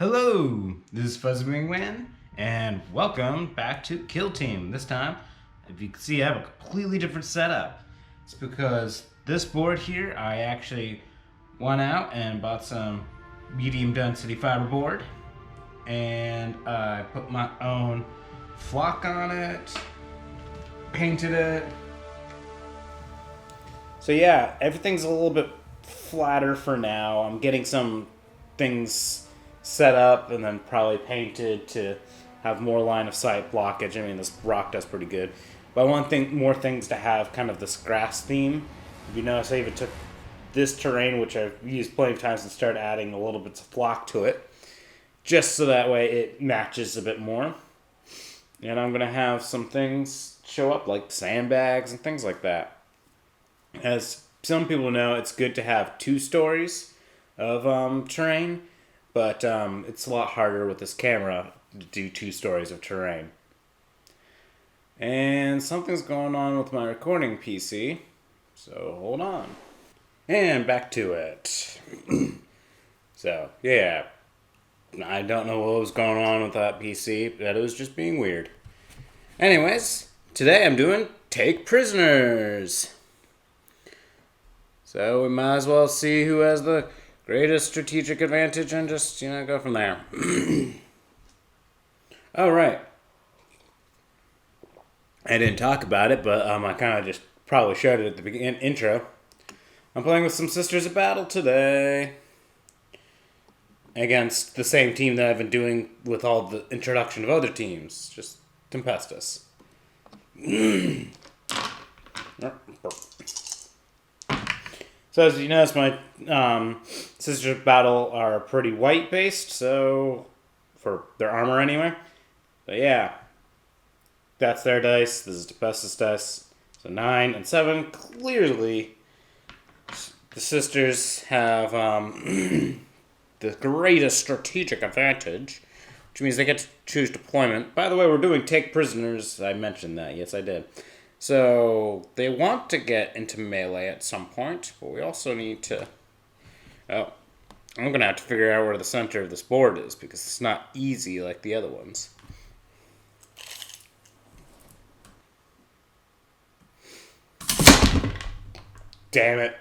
Hello, this is Fuzzy Wingman, and welcome back to Kill Team. This time, if you can see, I have a completely different setup. It's because this board here, I actually went out and bought some medium density fiberboard, and I put my own flock on it, painted it. So yeah, everything's a little bit flatter for now. I'm getting some things set up and then probably painted to have more line of sight blockage. I mean, this rock does pretty good. But I want more things to have kind of this grass theme. If you notice, I even took this terrain, which I've used plenty of times, and started adding a little bits of flock to it, just so that way it matches a bit more. And I'm going to have some things show up, like sandbags and things like that. As some people know, it's good to have 2 stories of terrain. But it's a lot harder with this camera to do 2 stories of terrain. And something's going on with my recording PC, so hold on. And back to it. So, yeah. I don't know what was going on with that PC, but it was just being weird. Anyways, today I'm doing Take Prisoners. So we might as well see who has the greatest strategic advantage and just, go from there. All right. I didn't talk about it, but I kind of just probably showed it at the intro. I'm playing with some Sisters of Battle today. Against the same team that I've been doing with all the introduction of other teams. Just Tempestus. So as you notice, my Sisters of Battle are pretty white based, so for their armor anyway. But yeah, that's their dice. This is Tempestus dice. So 9 and 7. Clearly, the sisters have the greatest strategic advantage, which means they get to choose deployment. By the way, we're doing Take Prisoners. I mentioned that. Yes, I did. So, they want to get into melee at some point, but we also need to... Oh, I'm going to have to figure out where the center of this board is, because it's not easy like the other ones. Damn it.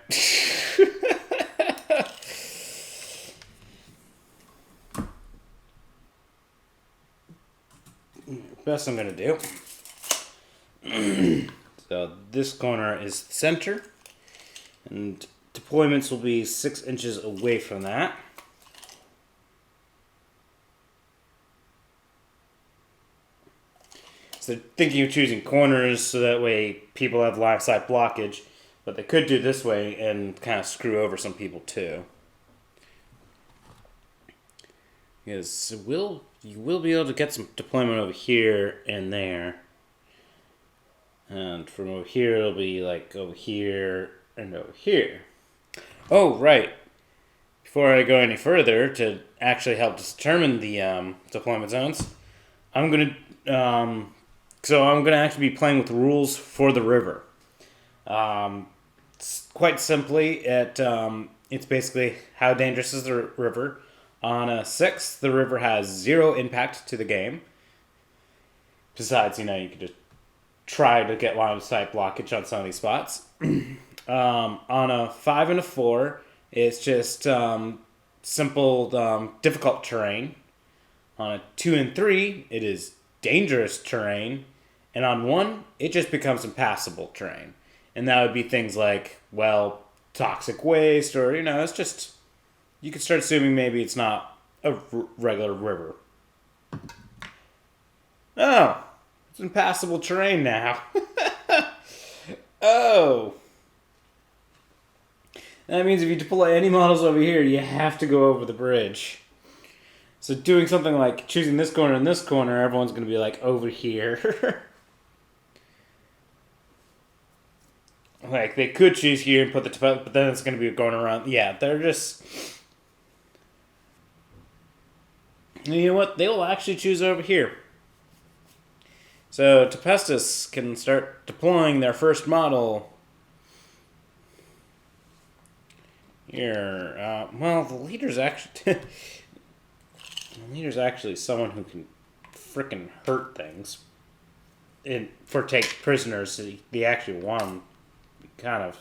Best I'm going to do. So this corner is the center, and deployments will be 6 inches away from that. So thinking of choosing corners so that way people have line of sight blockage, but they could do this way and kind of screw over some people too. Because you will be able to get some deployment over here and there. And from over here, it'll be like over here and over here. Oh, right. Before I go any further, to actually help determine the deployment zones, I'm going to actually be playing with rules for the river. Quite simply, it's basically how dangerous is the river. On a 6, the river has 0 impact to the game. Besides, you could just try to get line of sight blockage on some of these spots. On a 5 and a 4, it's just simple difficult terrain. On a 2 and 3, it is dangerous terrain. And on 1, it just becomes impassable terrain. And that would be things like, toxic waste, or, it's just... You could start assuming maybe it's not a regular river. Oh, it's impassable terrain now. Oh. That means if you deploy any models over here, you have to go over the bridge. So doing something like choosing this corner and this corner, everyone's going to be like over here. Like, they could choose here and put the... But then it's going to be going around... Yeah, they're just... You know what? They will actually choose over here. So Tempestus can start deploying their first model. Here. The leader's actually... The leader's actually someone who can frickin' hurt things. For take prisoners, they actually want them, kind of.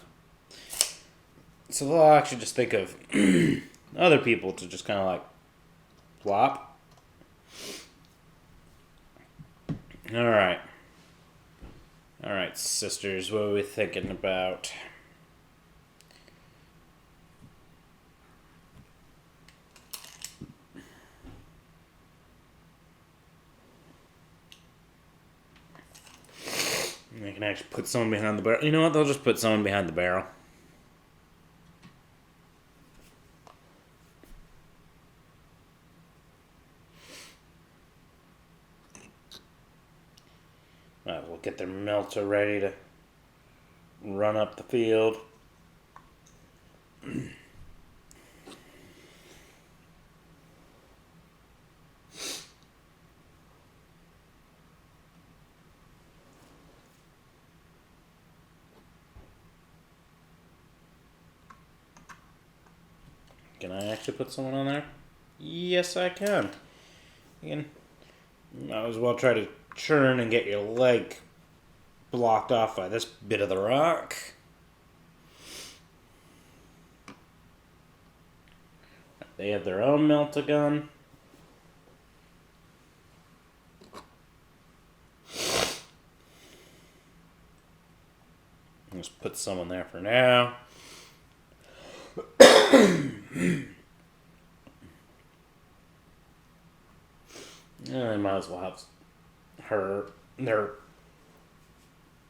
So they'll actually just think of other people to just kind of like flop. Alright. Alright, sisters, what are we thinking about? They can actually put someone behind the barrel. You know what? They'll just put someone behind the barrel. We'll get their melter ready to run up the field. Can I actually put someone on there? Yes, I can. Might as well try to churn and get your leg blocked off by this bit of the rock. They have their own meltagun. Let's put someone there for now. I might as well have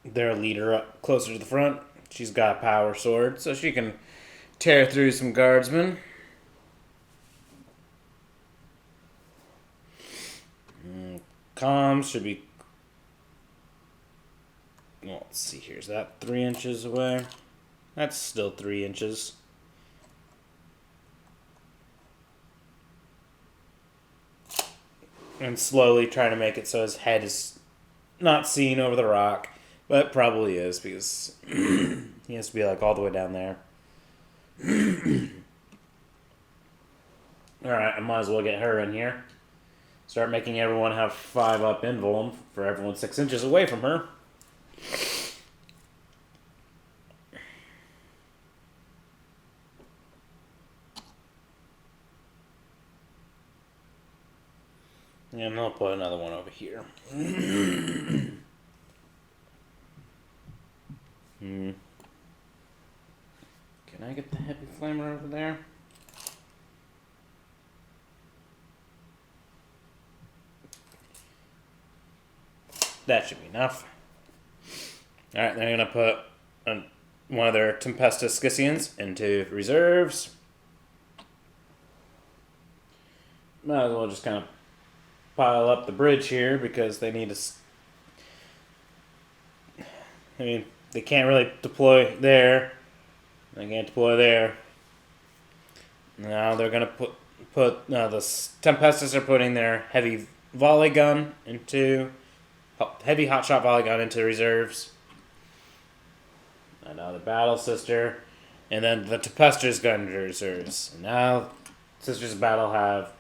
their leader up closer to the front. She's got a power sword, so she can tear through some guardsmen. Comms should be... Well, let's see here. Is that 3 inches away? That's still 3 inches. And slowly trying to make it so his head is not seen over the rock. But it probably is, because he has to be like all the way down there. Alright, I might as well get her in here. Start making everyone have 5 up invuln for everyone 6 inches away from her. And I'll put another one over here. Can I get the heavy flamer over there? That should be enough. Alright, they're going to put one of their Tempestus scions into reserves. Might as well just kind of pile up the bridge here because they need to... I mean, they can't really deploy there. They can't deploy there. Now they're going to put the Tempestus are putting their heavy volley gun into... Heavy hotshot volley gun into reserves. Another battle sister. And then the Tempestor's gun into reserves. And now Sisters of Battle have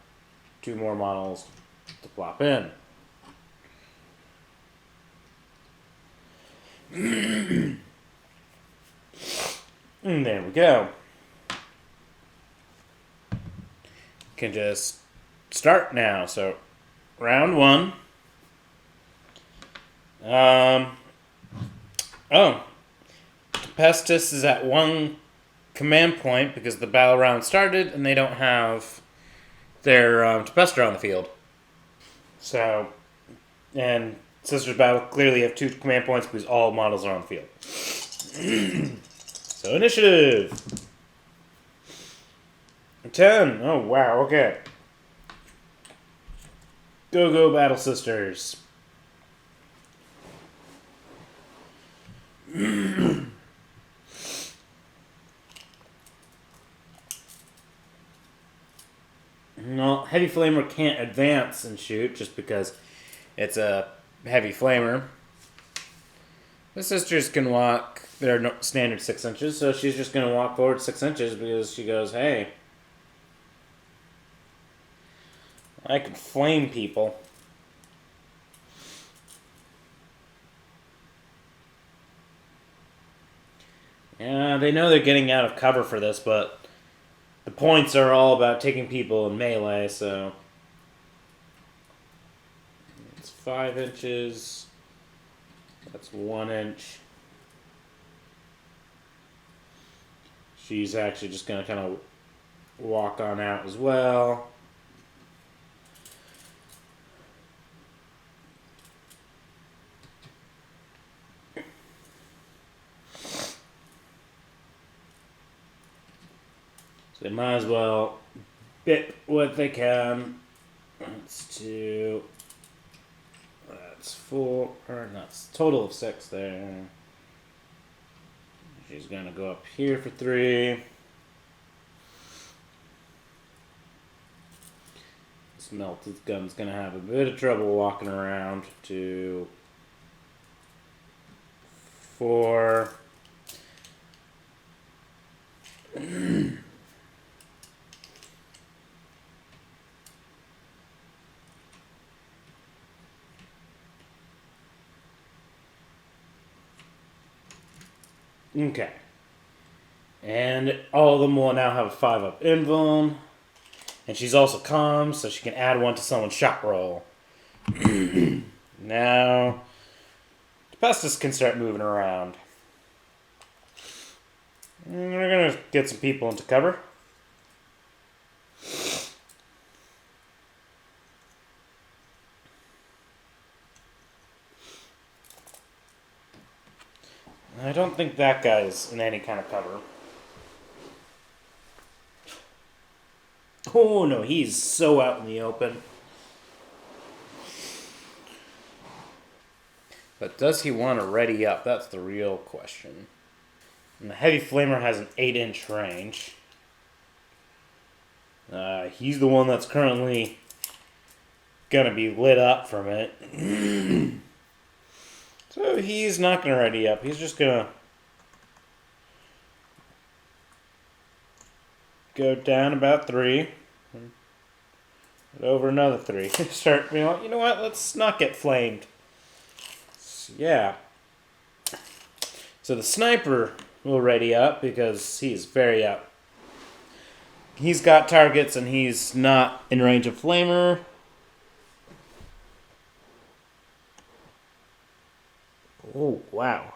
2 more models to plop in. And there we go. Can just start now. So, round 1. Tempestus is at 1 command point because the battle round started and they don't have their Tempestor on the field. So, and Sisters Battle clearly have 2 command points because all models are on the field. So, initiative! 10. Oh, wow, okay. Go, Battle Sisters. No, Heavy Flamer can't advance and shoot just because it's a heavy flamer. The sisters can walk their standard 6 inches, so she's just going to walk forward 6 inches because she goes, hey, I could flame people. Yeah, they know they're getting out of cover for this, but the points are all about taking people in melee, so... It's 5 inches. That's 1 inch. She's actually just going to kind of walk on out as well. So they might as well bit what they can. That's 2. That's 4. Or that's total of 6 there. She's gonna go up here for 3. This melted gun's gonna have a bit of trouble walking around. 2, 4. Okay. And all of them will now have a 5-up invuln. And she's also calm, so she can add 1 to someone's shot roll. Now, Tempestus can start moving around. And we're going to get some people into cover. I don't think that guy's in any kind of cover. Oh no, he's so out in the open. But does he want to ready up? That's the real question. And the heavy flamer has an 8-inch range. He's the one that's currently gonna be lit up from it. So he's not gonna ready up. He's just gonna go down about 3. Over another 3. Start, you know what? Let's not get flamed. So, yeah. So the sniper will ready up because he's very up. He's got targets and he's not in range of flamer. Oh, wow.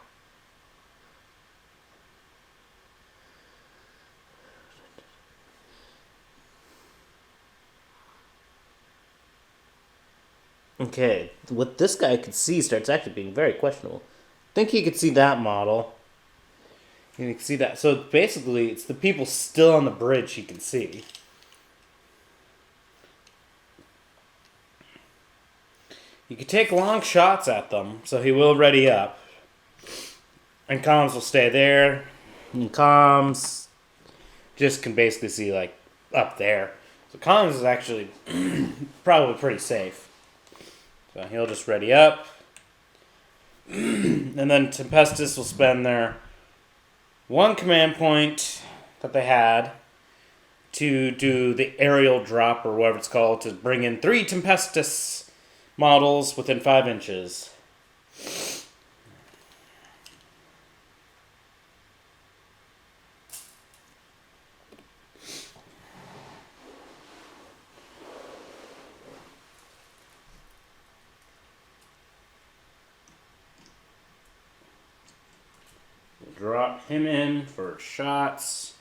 Okay, what this guy could see starts actually being very questionable. I think he could see that model. You can see that. So basically, it's the people still on the bridge he can see. You can take long shots at them, so he will ready up. And comms will stay there. And comms just can basically see, like, up there. So comms is actually probably pretty safe. So he'll just ready up. And then Tempestus will spend their 1 command point that they had to do the aerial drop, or whatever it's called, to bring in 3 Tempestus models within 5 inches. Drop him in for shots.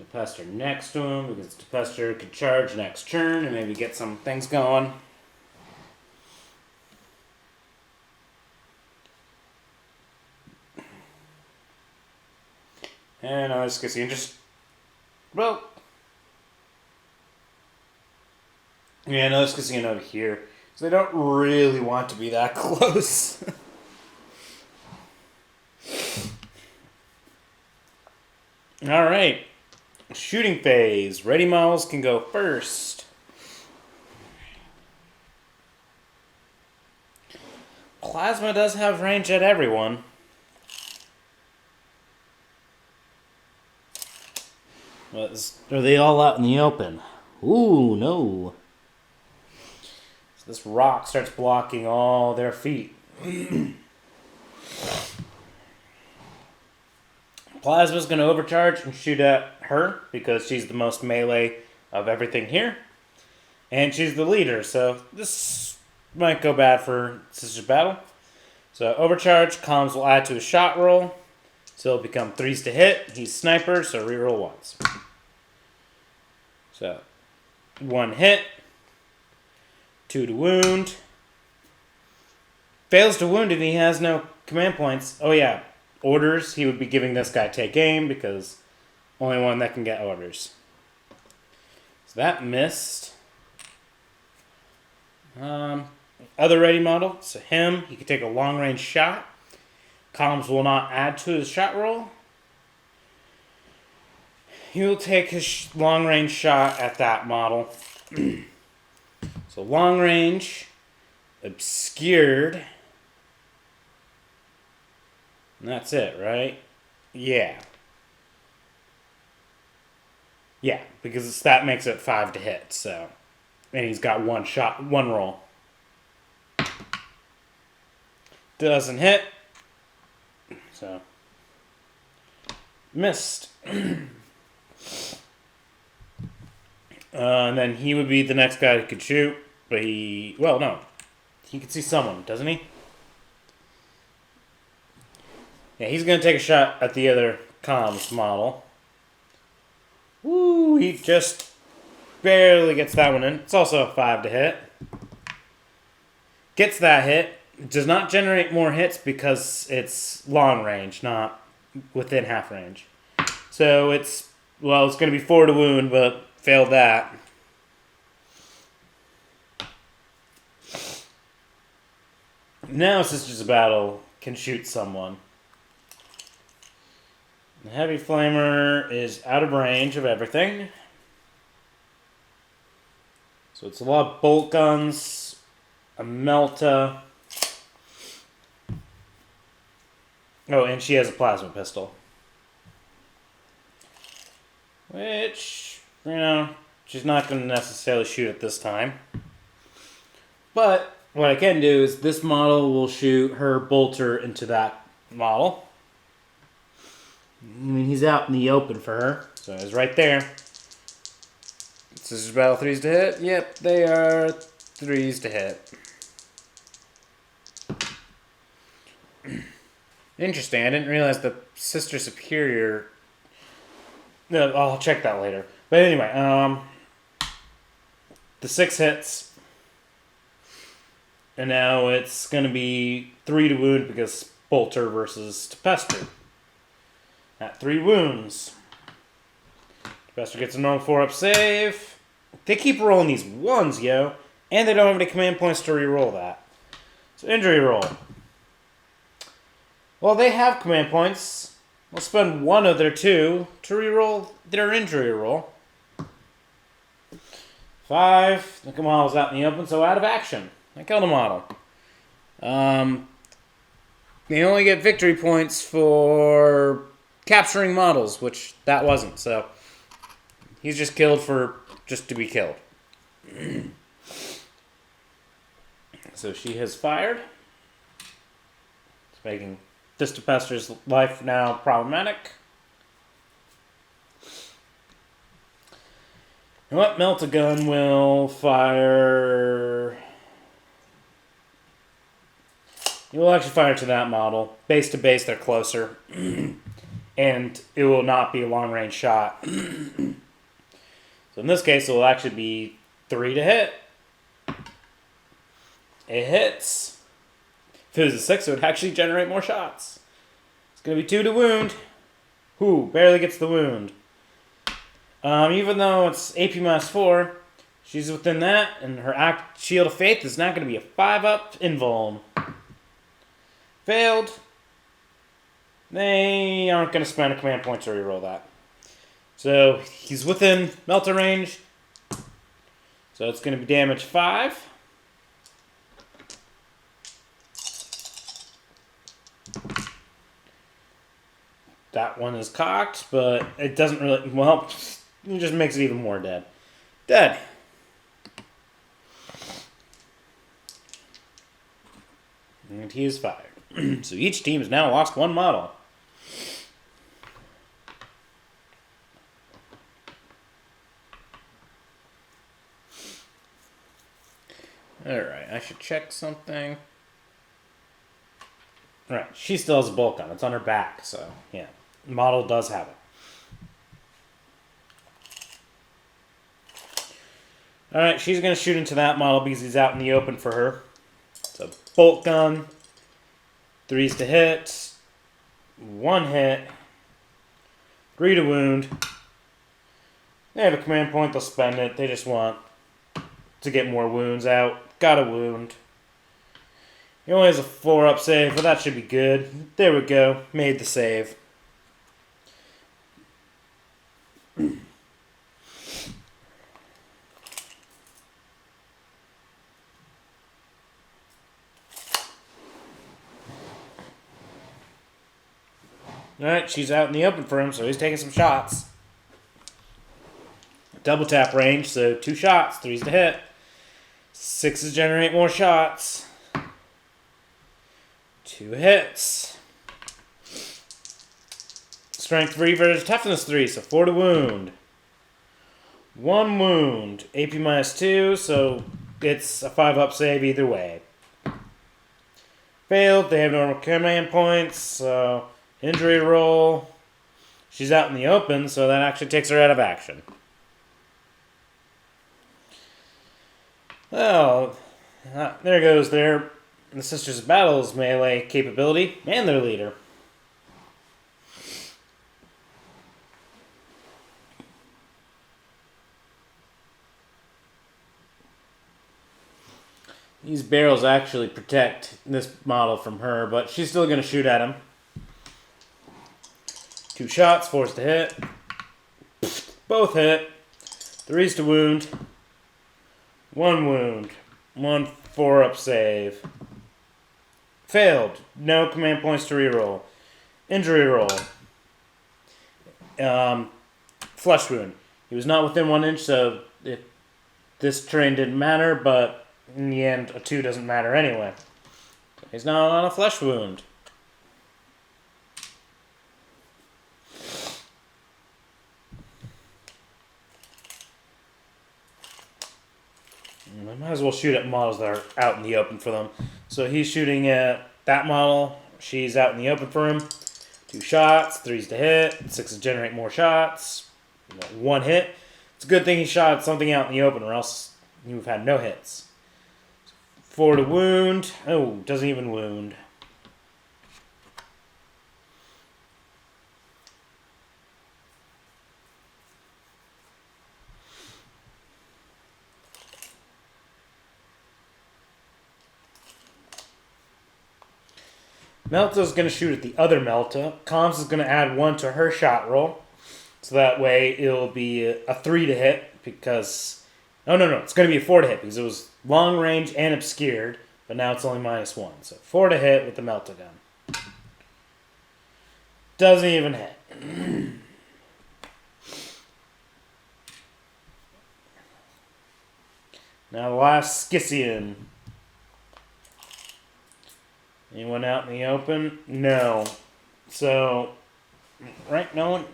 Tempestor next to him, because Tempestor could charge next turn and maybe get some things going. And I was guessing just, well, yeah, no, it's casino over here. So they don't really want to be that close. Alright. Shooting phase. Ready models can go first. Plasma does have range at everyone. But are they all out in the open? Ooh, no. So this rock starts blocking all their feet. Plasma's going to overcharge and shoot at her because she's the most melee of everything here. And she's the leader, so this might go bad for Sister's Battle. So overcharge, comms will add to his shot roll. So it'll become 3s to hit. He's sniper, so reroll 1s. So 1 hit. 2 to wound. Fails to wound and he has no command points. Oh yeah, orders. He would be giving this guy take aim because only one that can get orders. So that missed. Other ready model, so him, he can take a long range shot. Columns will not add to his shot roll. He will take his long range shot at that model. So long range, obscured. And that's it, right? Yeah. Yeah, because that makes it 5 to hit, so. And he's got 1 shot, 1 roll. Doesn't hit. So. Missed. And then he would be the next guy who could shoot. But he... Well, no. He could see someone, doesn't he? Yeah, he's going to take a shot at the other comms model. Woo! He just barely gets that one in. It's also a 5 to hit. Gets that hit. Does not generate more hits because it's long range, not within half range. So it's... Well, it's going to be 4 to wound, but failed that. Now Sisters of Battle can shoot someone. The Heavy Flamer is out of range of everything. So it's a lot of bolt guns, a melta. Oh, and she has a plasma pistol. Which, you know, she's not going to necessarily shoot at this time. But what I can do is this model will shoot her bolter into that model. I mean, he's out in the open for her. So he's right there. Sisters Battle 3s to hit? Yep, they are 3s to hit. Interesting. I didn't realize the Sister Superior... No, I'll check that later. But anyway, the 6 hits. And now it's going to be 3 to wound because Bolter versus Tempestor. At 3 wounds. Tempestor gets a normal 4-up save. They keep rolling these 1s, yo. And they don't have any command points to re-roll that. So injury roll. Well, they have command points. We'll spend 1 of their 2 to re-roll their injury roll. 5. The model's out in the open, so out of action. I killed a model. They only get victory points for capturing models, which that wasn't, so he's just killed for just to be killed. So she has fired. It's making this Tempestor's life now problematic. And what meltagun will fire? You will actually fire to that model. Base to base, they're closer. And it will not be a long-range shot. So in this case, it will actually be 3 to hit. It hits. If it was a 6, it would actually generate more shots. It's going to be 2 to wound. Who barely gets the wound. Even though it's AP -4, she's within that, and her Shield of Faith is not going to be a 5-up invuln. Failed. They aren't going to spend a command point to reroll that. So he's within melter range. So it's going to be damage 5. That one is cocked, but it doesn't really... Well, it just makes it even more dead. Dead. And he is fired. So each team has now lost one model. Alright, I should check something. Alright, she still has a bolt gun. It's on her back, so yeah. The model does have it. Alright, she's going to shoot into that model because he's out in the open for her. So, bolt gun. 3s to hit. 1 hit. 3 to wound. They have a command point, they'll spend it. They just want to get more wounds out. Got a wound. He only has a 4-up save, but that should be good. There we go. Made the save. Alright, she's out in the open for him, so he's taking some shots. Double tap range, so 2 shots, 3s to hit. 6s generate more shots. 2 hits. Strength 3 versus toughness 3, so 4 to wound. 1 wound. AP minus 2, so it's a 5-up save either way. Failed, they have normal command points, so injury roll. She's out in the open, so that actually takes her out of action. Well, there goes the Sisters of Battle's melee capability and their leader. These barrels actually protect this model from her, but she's still going to shoot at him. 2 shots, 4s to hit. Both hit. 3s to wound. 1 wound. 1 4-up save. Failed. No command points to reroll. Injury roll. Flesh wound. He was not within 1 inch, so this terrain didn't matter, but in the end, a 2 doesn't matter anyway. He's now on a flesh wound. I might as well shoot at models that are out in the open for them. So he's shooting at that model. She's out in the open for him. 2 shots, 3s to hit, 6s generate more shots. 1 hit. It's a good thing he shot something out in the open, or else he would have had no hits. 4 to wound. Oh, doesn't even wound. Melta's going to shoot at the other Melta. Comms is going to add 1 to her shot roll. So that way it'll be a 3 to hit because... Oh, no. It's going to be a 4 to hit because it was long range and obscured. But now it's only minus 1. So 4 to hit with the meltagun. Doesn't even hit. Now the last Scion. Anyone out in the open? No. So, right, no one?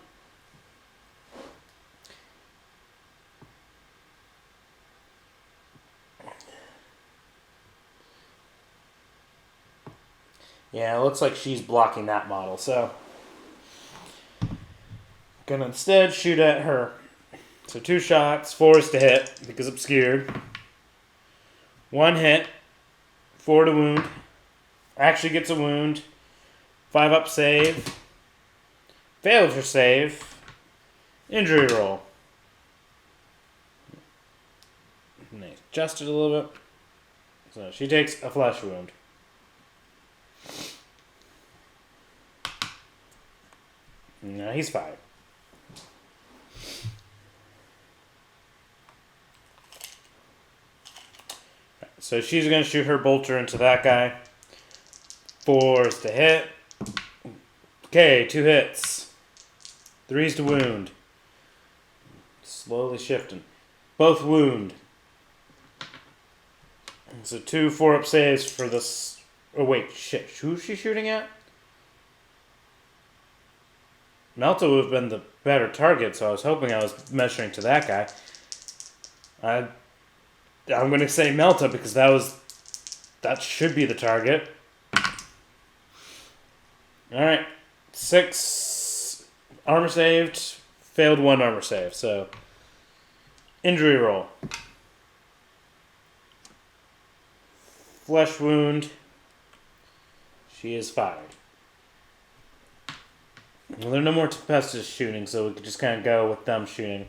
Yeah, it looks like she's blocking that model, so gonna instead shoot at her. So 2 shots, 4s to hit, because obscured. 1 hit, 4 to wound. Actually gets a wound. 5-up save. Failed her save. Injury roll. And they adjusted a little bit. So she takes a flesh wound. No, he's fired. So she's going to shoot her bolter into that guy. 4s to hit. Okay, 2 hits. 3s to wound. Slowly shifting. Both wound. So 2 4-up saves for this. Oh, wait, shit. Who's she shooting at? Melta would have been the better target, so I was hoping I was measuring to that guy. I'm going to say Melta because that should be the target. Alright. 6 armor saved. Failed 1 armor save, so injury roll. Flesh wound. She is fired. Well, there are no more Tempestus shooting, so we could just kind of go with them shooting.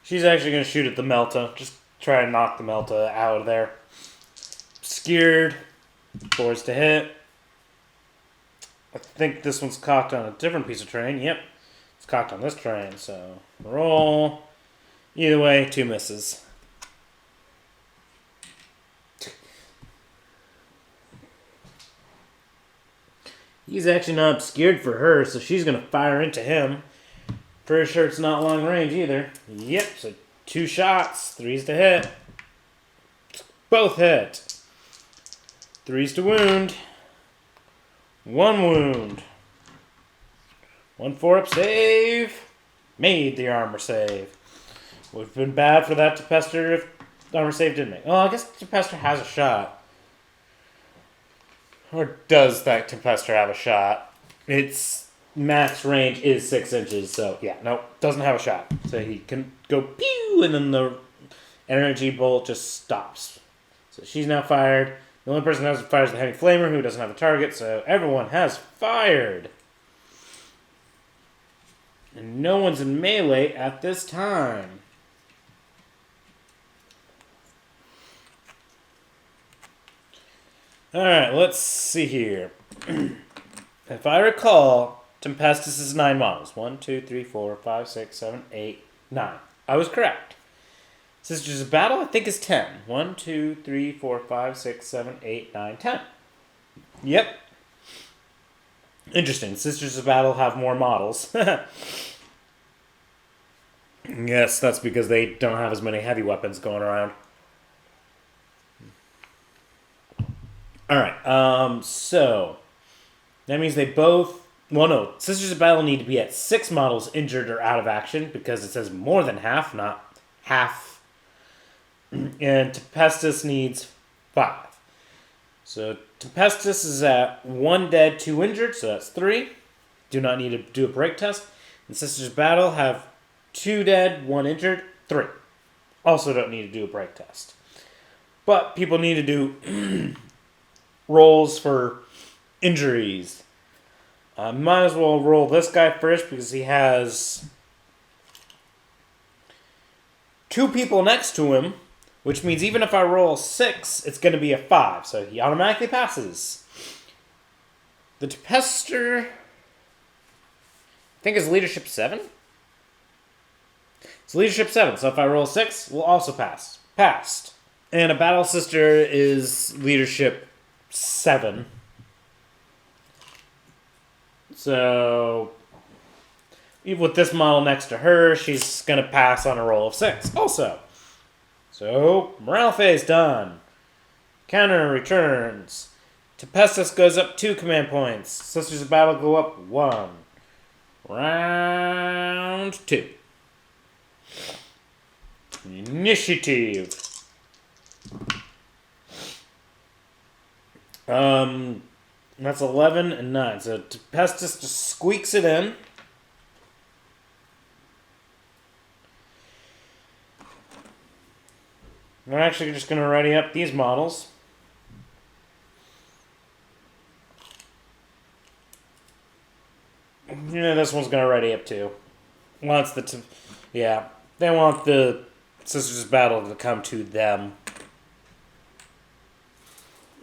She's actually going to shoot at the Melta. Just try and knock the Melta out of there. Skewered. 4s to hit. I think this one's cocked on a different piece of terrain. Yep. It's cocked on this terrain, so roll. Either way, 2 misses. He's actually not obscured for her, so she's going to fire into him. Pretty sure it's not long range either. Yep, so 2 shots. 3s to hit. Both hit. 3s to wound. 1 wound. 1 4-up save. Made the armor save. Would have been bad for that Tempestor if the armor save didn't make. Well, I guess Tempestor has a shot. Or does that Tempestor have a shot? Its max range is 6 inches, so yeah, nope, doesn't have a shot. So he can go pew, and then the energy bolt just stops. So she's now fired. The only person who hasn't fired is the heavy flamer, who doesn't have a target, so everyone has fired. And no one's in melee at this time. Alright, let's see here. If I recall, Tempestus is 9 models. 1, 2, 3, 4, 5, 6, 7, 8, 9. I was correct. Sisters of Battle, I think, is 10. 1, 2, 3, 4, 5, 6, 7, 8, 9, 10. Yep. Interesting. Sisters of Battle have more models. Yes, that's because they don't have as many heavy weapons going around. Alright, so that means they both... Well, no. Sisters of Battle need to be at 6 models injured or out of action because it says more than half, not half. And Tempestus needs 5. So Tempestus is at 1 dead, 2 injured, so that's 3. Do not need to do a break test. And Sisters of Battle have 2 dead, 1 injured, 3. Also don't need to do a break test. But people need to do rolls for injuries. Might as well roll this guy first because he has 2 people next to him, which means even if I roll 6, it's going to be a 5, so he automatically passes. The Tempestor, I think, is leadership 7? It's leadership 7, so if I roll 6, we'll also pass. Passed. And a Battle Sister is leadership 7. So, even with this model next to her, she's going to pass on a roll of 6 also. So, morale phase done. Counter returns. Tempestus goes up 2 command points. Sisters of Battle go up 1. Round 2. Initiative. That's 11 and 9. So Tempestus just squeaks it in. We're actually just going to ready up these models. Yeah, this one's going to ready up too. Wants yeah, they want the Sisters of Battle to come to them.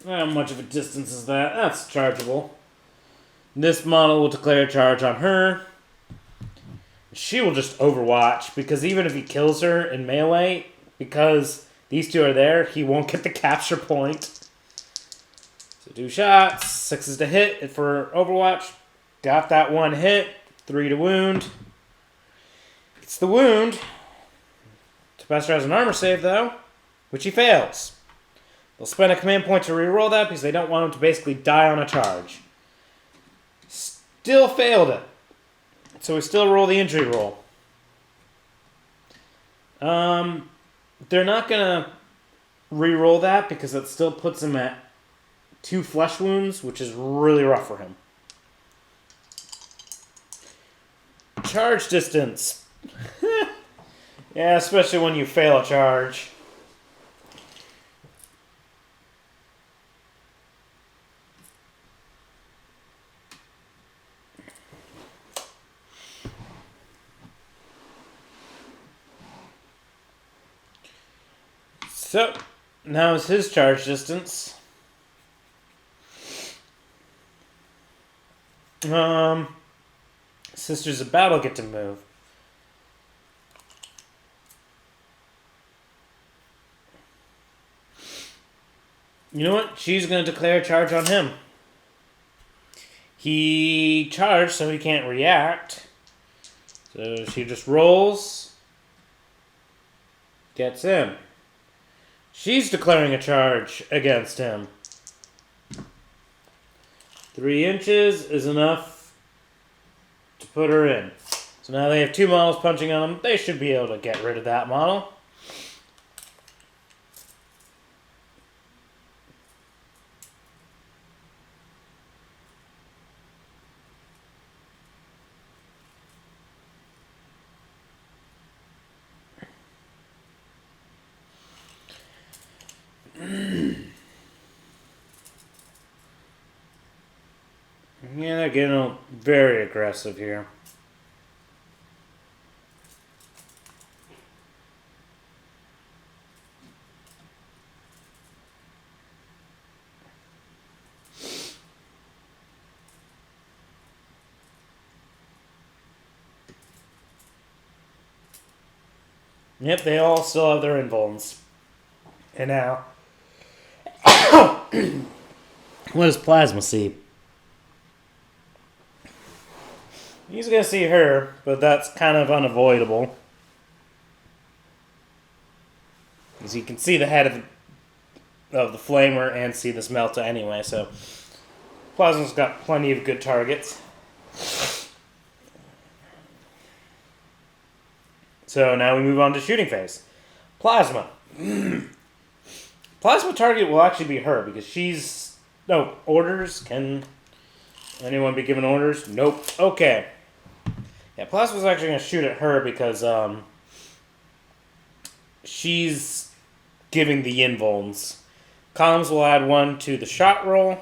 How much of a distance is that? That's chargeable. This model will declare a charge on her. She will just overwatch, because even if he kills her in melee, because these 2 are there, he won't get the capture point. So 2 shots, 6s to hit for overwatch. Got that one hit. 3 to wound. It's the wound. Tempestor has an armor save, though, which he fails. They'll spend a command point to reroll that because they don't want him to basically die on a charge. Still failed it. So we still roll the injury roll. They're not going to reroll that because it still puts him at 2 flesh wounds, which is really rough for him. Charge distance. Yeah, especially when you fail a charge. So, now is his charge distance. Sisters of Battle get to move. You know what? She's going to declare a charge on him. He charged, so he can't react. So she just rolls. Gets him. She's declaring a charge against him. 3 inches is enough to put her in. So now they have 2 models punching on them. They should be able to get rid of that model. Yeah, they're getting very aggressive here. Yep, they all still have their invulns. And now... what does Plasma see? He's going to see her, but that's kind of unavoidable. Because he can see the head of the flamer and see this melta anyway, so... Plasma's got plenty of good targets. So now we move on to shooting phase. Plasma. Plasma target will actually be her, because she's... No, orders? Can anyone be given orders? Nope. Okay. Yeah, Plasma's actually going to shoot at her because she's giving the invulns. Columns will add 1 to the shot roll.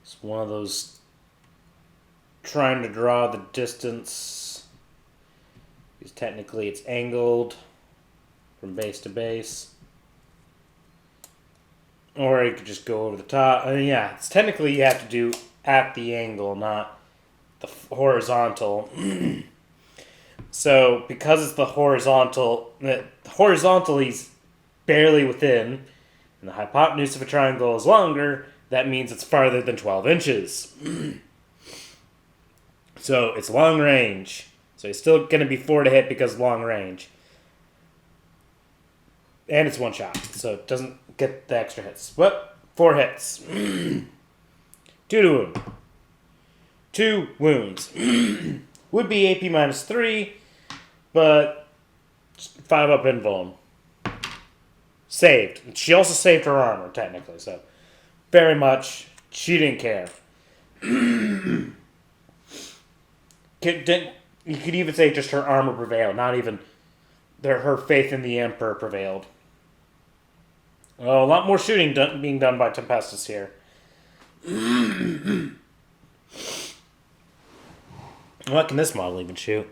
It's one of those trying to draw the distance. Because technically it's angled from base to base. Or you could just go over the top. I mean, yeah, it's technically you have to do at the angle, not the horizontal. So, because it's the horizontal, he's barely within, and the hypotenuse of a triangle is longer, that means it's farther than 12 inches. So, it's long range. So, he's still going to be 4 to hit because long range. And it's 1 shot, so it doesn't get the extra hits. But 4 hits. 2 to wound. 2 wounds. Would be AP minus 3, but 5 up invuln. Saved. She also saved her armor, technically, so very much she didn't care. You could even say just her armor prevailed, not even her faith in the Emperor prevailed. Oh, a lot more shooting being done by Tempestus here. What can this model even shoot?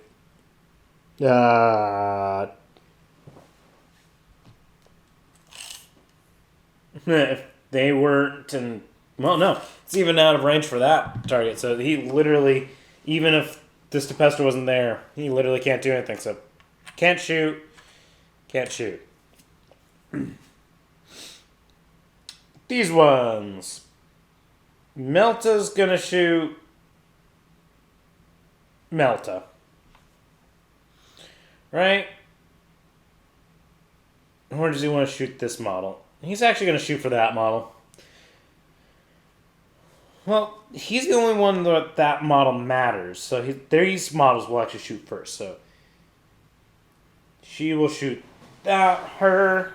If they weren't in... Well, no. It's even out of range for that target. So he literally, even if this Tempestor wasn't there, he literally can't do anything. So, can't shoot. Can't shoot. These ones. Melta's gonna shoot Melta. Right? Or does he want to shoot this model? He's actually going to shoot for that model. Well, he's the only one that model matters. So these models will actually shoot first. So she will shoot her.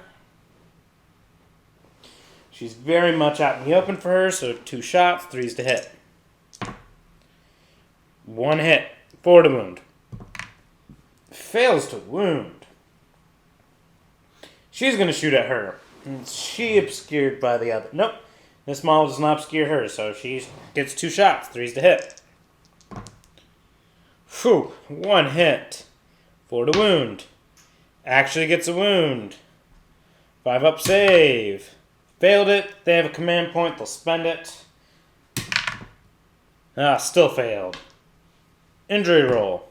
She's very much out in the open for her. So 2 shots, 3s to hit. 1 hit, 4 to wound. Fails to wound. She's going to shoot at her. And she obscured by the other. Nope. This model does not obscure her, so she gets 2 shots, 3s to hit. Whew. 1 hit. 4 to wound. Actually gets a wound. 5 up save. Failed it. They have a command point. They'll spend it. Still failed. Injury roll.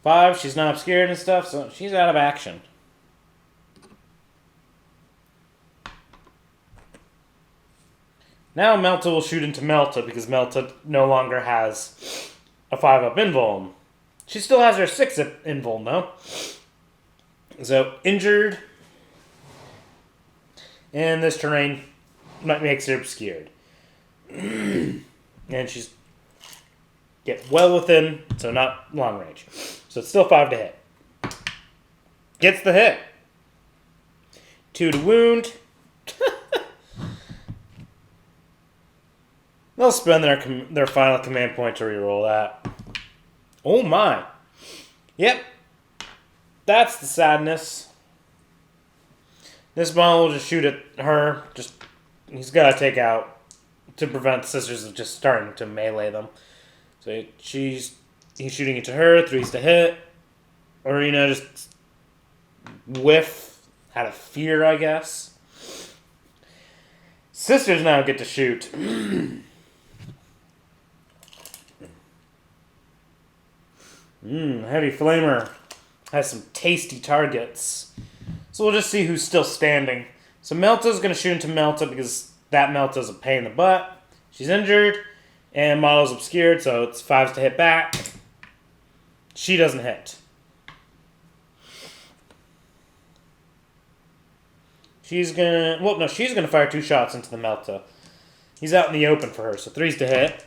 5. She's not obscured and stuff, so she's out of action. Now Melta will shoot into Melta because Melta no longer has a 5-up invuln. She still has her 6-up invuln though. So injured. And this terrain makes her obscured. And she's get well within, so not long range. So it's still 5 to hit. Gets the hit. 2 to wound. They'll spend their final command point to reroll that. Oh my. Yep. That's the sadness. This model will just shoot at her. He's got to take out to prevent the sisters of just starting to melee them. So he's shooting into her, 3s to hit. Or, just whiff out of fear, I guess. Sisters now get to shoot. Heavy Flamer has some tasty targets. So we'll just see who's still standing. So Melta's going to shoot into Melta because that Melta's a pain in the butt. She's injured, and model's obscured, so it's 5s to hit back. She doesn't hit. She's going to fire 2 shots into the Melta. He's out in the open for her, so 3s to hit.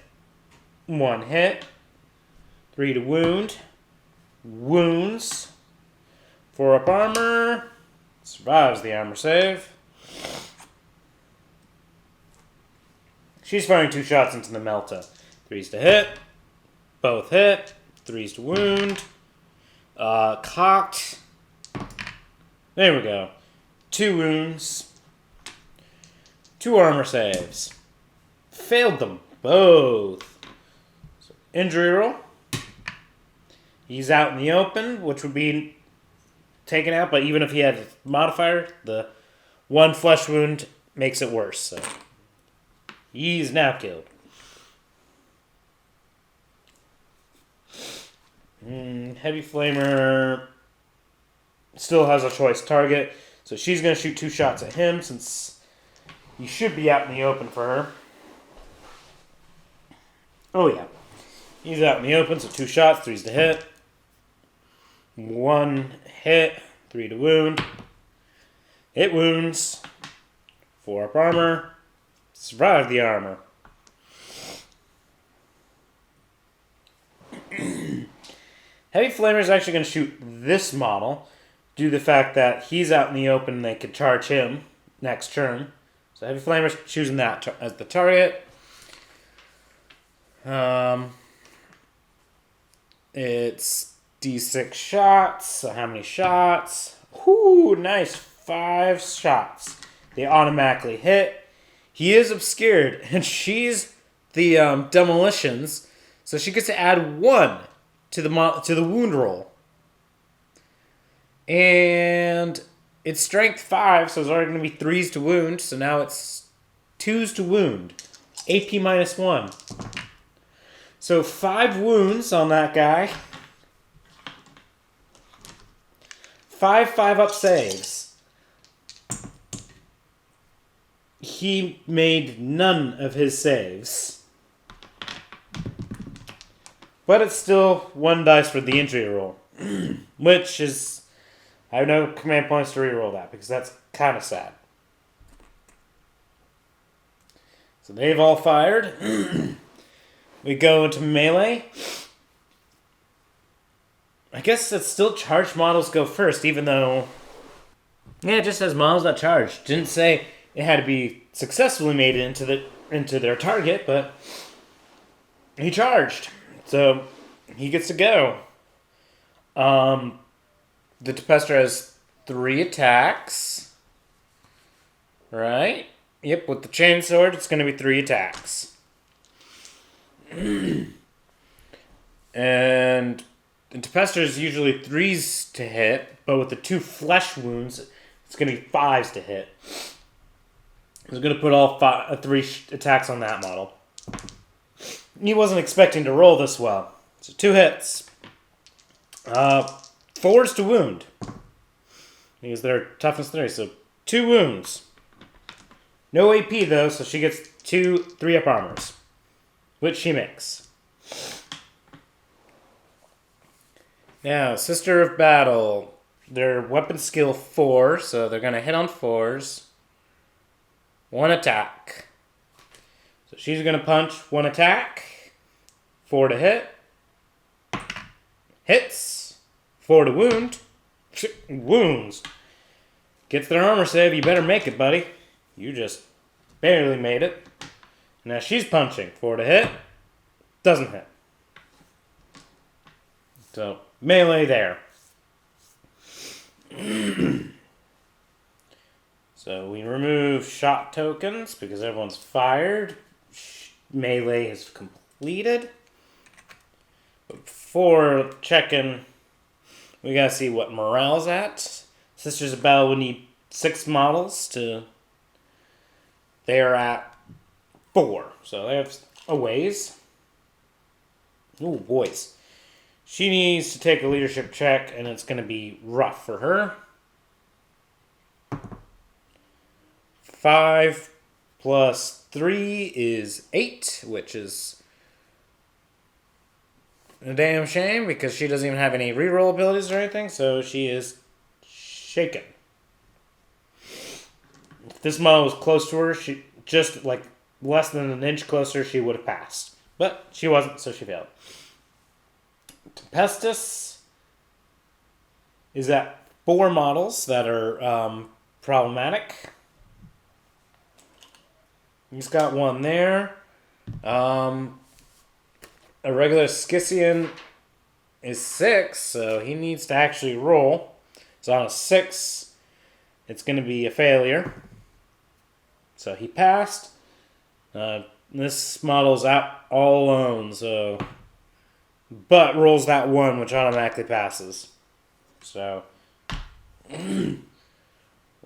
1 hit. 3 to wound. Wounds. 4 up armor. Survives the armor save. She's firing 2 shots into the Melta. 3s to hit. Both hit. 3s to wound. Cocked. There we go. 2 wounds. 2 armor saves. Failed them both. So, injury roll. He's out in the open, which would be taken out, but even if he had a modifier, the 1 flesh wound makes it worse. So he's now killed. Heavy Flamer still has a choice target, so she's going to shoot 2 shots at him since he should be out in the open for her. Oh yeah. He's out in the open, so 2 shots, 3s to hit. 1 hit, 3 to wound. It wounds. 4 up armor. Survive the armor. Heavy Flamer is actually going to shoot this model due to the fact that he's out in the open and they could charge him next turn. So Heavy Flamer's choosing that as the target. It's D6 shots. So how many shots? Whoo, nice. 5 shots. They automatically hit. He is obscured, and she's the Demolitions, so she gets to add 1 to the wound roll. And it's strength 5, so it's already going to be 3s to wound, so now it's 2s to wound. AP -1. So 5 wounds on that guy. 5 5-up saves. he made none of his saves. But it's still 1 dice for the injury roll. Which is... I have no command points to reroll that, because that's kind of sad. So they've all fired. We go into melee. I guess it's still charged models go first, even though... Yeah, it just says models not charged. Didn't say it had to be successfully made into their target, but he charged. So he gets to go. The Tempestor has 3 attacks. Right? Yep, with the chainsword, it's going to be 3 attacks. And the Tempestor is usually 3s to hit, but with the 2 flesh wounds, it's going to be 5s to hit. He's going to put all 3 attacks on that model. He wasn't expecting to roll this well. So 2 hits. 4s to wound. Because they're toughness 3, so 2 wounds. No AP though, so she gets 2 3-up armors. Which she makes. Now, Sister of Battle. Their weapon skill 4, so they're going to hit on 4s. 1 attack. So she's going to punch 1 attack. 4 to hit. Hits. 4 to wound. Wounds. Gets their armor save. You better make it, buddy. You just barely made it. Now she's punching. 4 to hit. Doesn't hit. So, melee there. So we remove shot tokens because everyone's fired. Melee is completed. But before checking, we gotta see what morale's at. Sisters of Battle would need 6 models to... They are at 4. So they have a ways. Ooh, boys. She needs to take a leadership check, and it's going to be rough for her. 5 plus 3 is 8, which is a damn shame because she doesn't even have any reroll abilities or anything, so she is shaken. If this model was close to her, she just like less than an inch closer, she would have passed. But she wasn't, so she failed. Tempestus is at 4 models that are problematic. He's got 1 there. A regular Scion is 6, so he needs to actually roll. So on a 6, it's going to be a failure. So he passed. This model's out all alone, so... But rolls that 1, which automatically passes. So...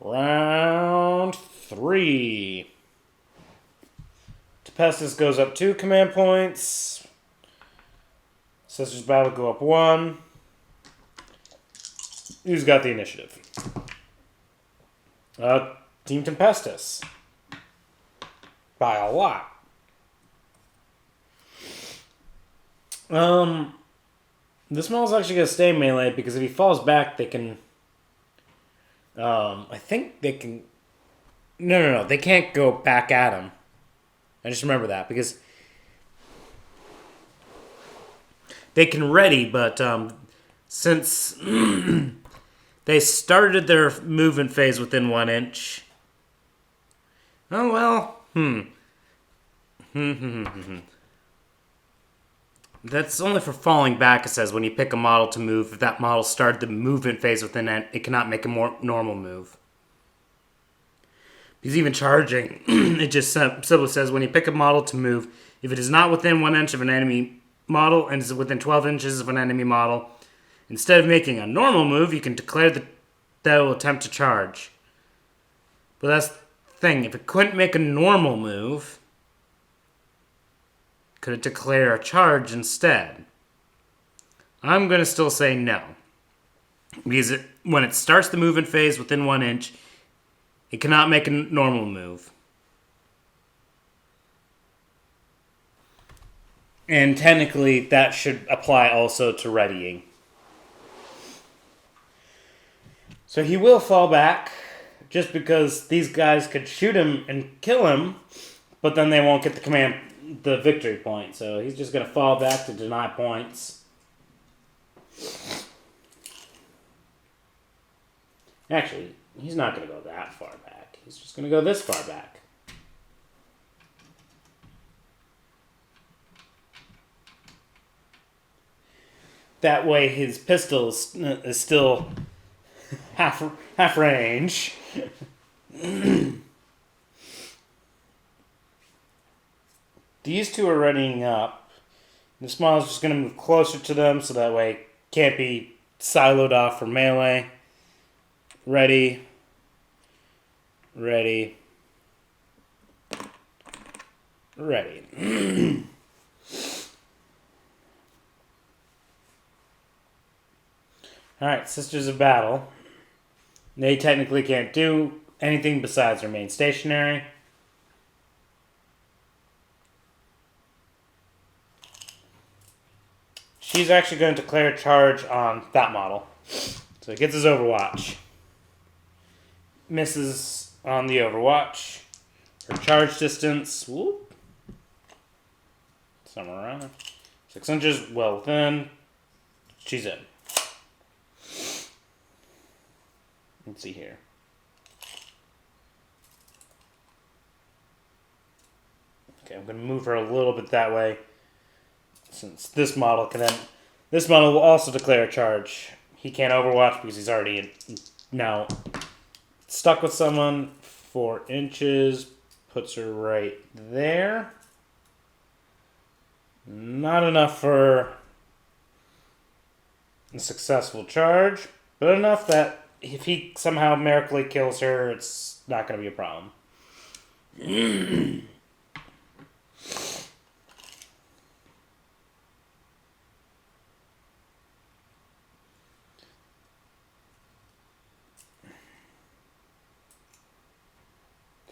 Round 3. Tempestus goes up 2 command points. Sisters Battle go up 1. Who's got the initiative? Team Tempestus. By a lot. This model's actually going to stay melee because if he falls back, they can... I think they can... No. They can't go back at him. I just remember that because... They can ready, but since they started their movement phase within 1 inch... Oh, well, That's only for falling back, it says. When you pick a model to move, if that model started the movement phase within it, it cannot make a more normal move. Because even charging, it just simply says, when you pick a model to move, if it is not within 1 inch of an enemy model and is within 12 inches of an enemy model, instead of making a normal move, you can declare that it will attempt to charge. But that's the thing. If it couldn't make a normal move... Could it declare a charge instead? I'm going to still say no. Because when it starts the movement phase within 1 inch, it cannot make a normal move. And technically, that should apply also to readying. So he will fall back, just because these guys could shoot him and kill him, but then they won't get the victory point. So he's just going to fall back to deny points. Actually, he's not going to go that far back. He's just going to go this far back. That way his pistol is still half range. These two are readying up. The small is just going to move closer to them so that way it can't be siloed off for melee. Ready. Ready. Ready. Alright, Sisters of Battle. They technically can't do anything besides remain stationary. She's actually going to declare a charge on that model. So he gets his Overwatch. Misses on the Overwatch. Her charge distance, whoop. Somewhere around 6 inches, well within. She's in. Let's see here. Okay, I'm going to move her a little bit that way. Since this model will also declare a charge. He can't Overwatch because he's already now stuck with someone. 4 inches puts her right there. Not enough for a successful charge, but enough that if he somehow miraculously kills her, it's not going to be a problem.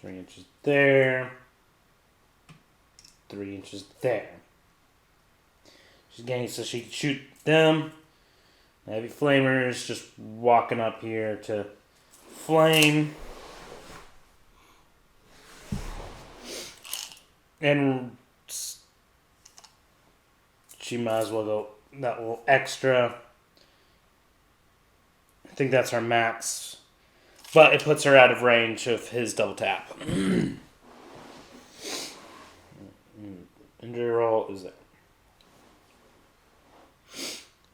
3 inches there. 3 inches there. She's getting so she can shoot them. The heavy flamer is just walking up here to flame. And she might as well go that little extra. I think that's her max. But it puts her out of range of his double tap. Injury roll is there.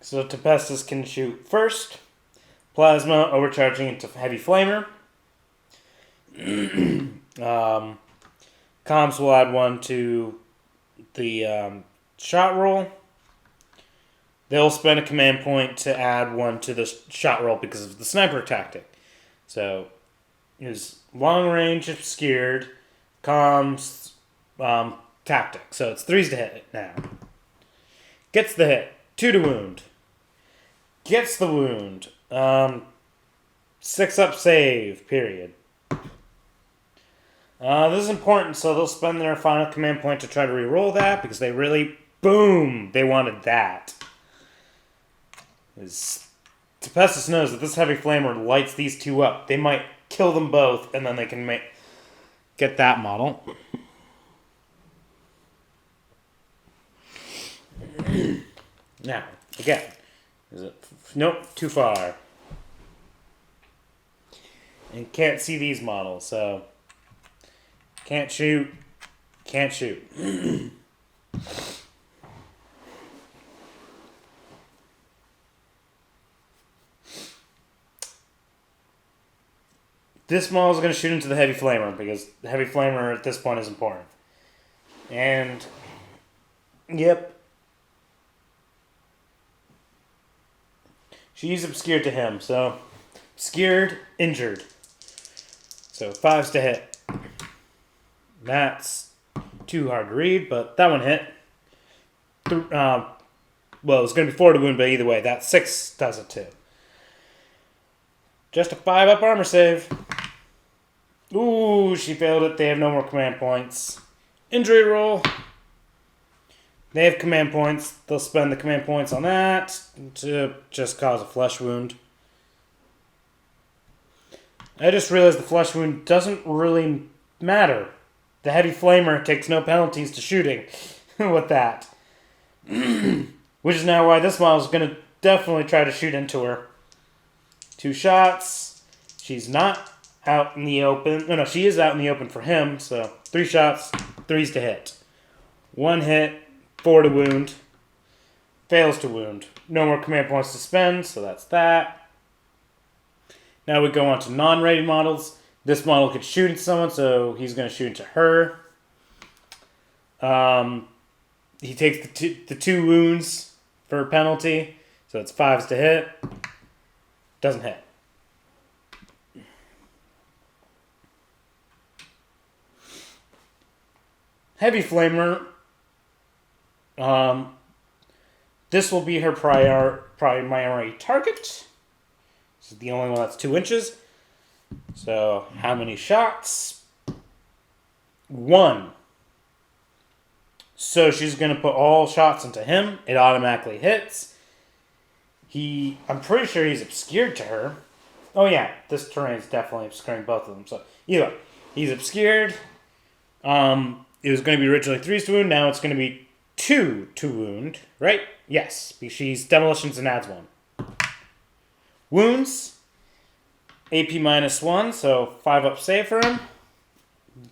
So Tempestus can shoot first. Plasma overcharging into heavy flamer. Comms will add 1 to the shot roll. They'll spend a command point to add 1 to the shot roll because of the sniper tactic. So, his long range obscured, comms, tactic. So it's 3s to hit now. Gets the hit. 2 to wound. Gets the wound. 6 up save, period. This is important, so they'll spend their final command point to try to re-roll that, because they really, boom, they wanted that. Tempestus knows that this heavy flamer lights these 2 up. They might kill them both, and then they can get that model. Now, again, is it? Nope, too far. And can't see these models, so can't shoot. Can't shoot. This model is going to shoot into the heavy flamer because the heavy flamer at this point is important. And, yep. She's obscured to him, so obscured, injured. So 5s to hit. That's too hard to read, but that one hit. Well, it's going to be 4 to wound, but either way, that 6 does it too. Just a 5 up armor save. Ooh, she failed it. They have no more command points. Injury roll. They have command points. They'll spend the command points on that to just cause a flesh wound. I just realized the flesh wound doesn't really matter. The heavy flamer takes no penalties to shooting with that. Which is now why this model is going to definitely try to shoot into her. 2 shots. She's not out in the open. No, she is out in the open for him. So 3 shots, 3s to hit. 1 hit, 4 to wound. Fails to wound. No more command points to spend, so that's that. Now we go on to non-rated models. This model could shoot into someone, so he's going to shoot into her. He takes the 2 wounds for a penalty, so it's 5s to hit. Doesn't hit. Heavy Flamer. This will be her primary target. This is the only one that's 2 inches. So, how many shots? 1. So she's going to put all shots into him. It automatically hits. I'm pretty sure he's obscured to her. Oh yeah, this terrain is definitely obscuring both of them. So, either way, he's obscured. It was going to be originally 3s to wound. Now it's going to be 2 to wound. Right? Yes. She's Demolitions and adds 1. Wounds. AP -1. So 5 up save for him.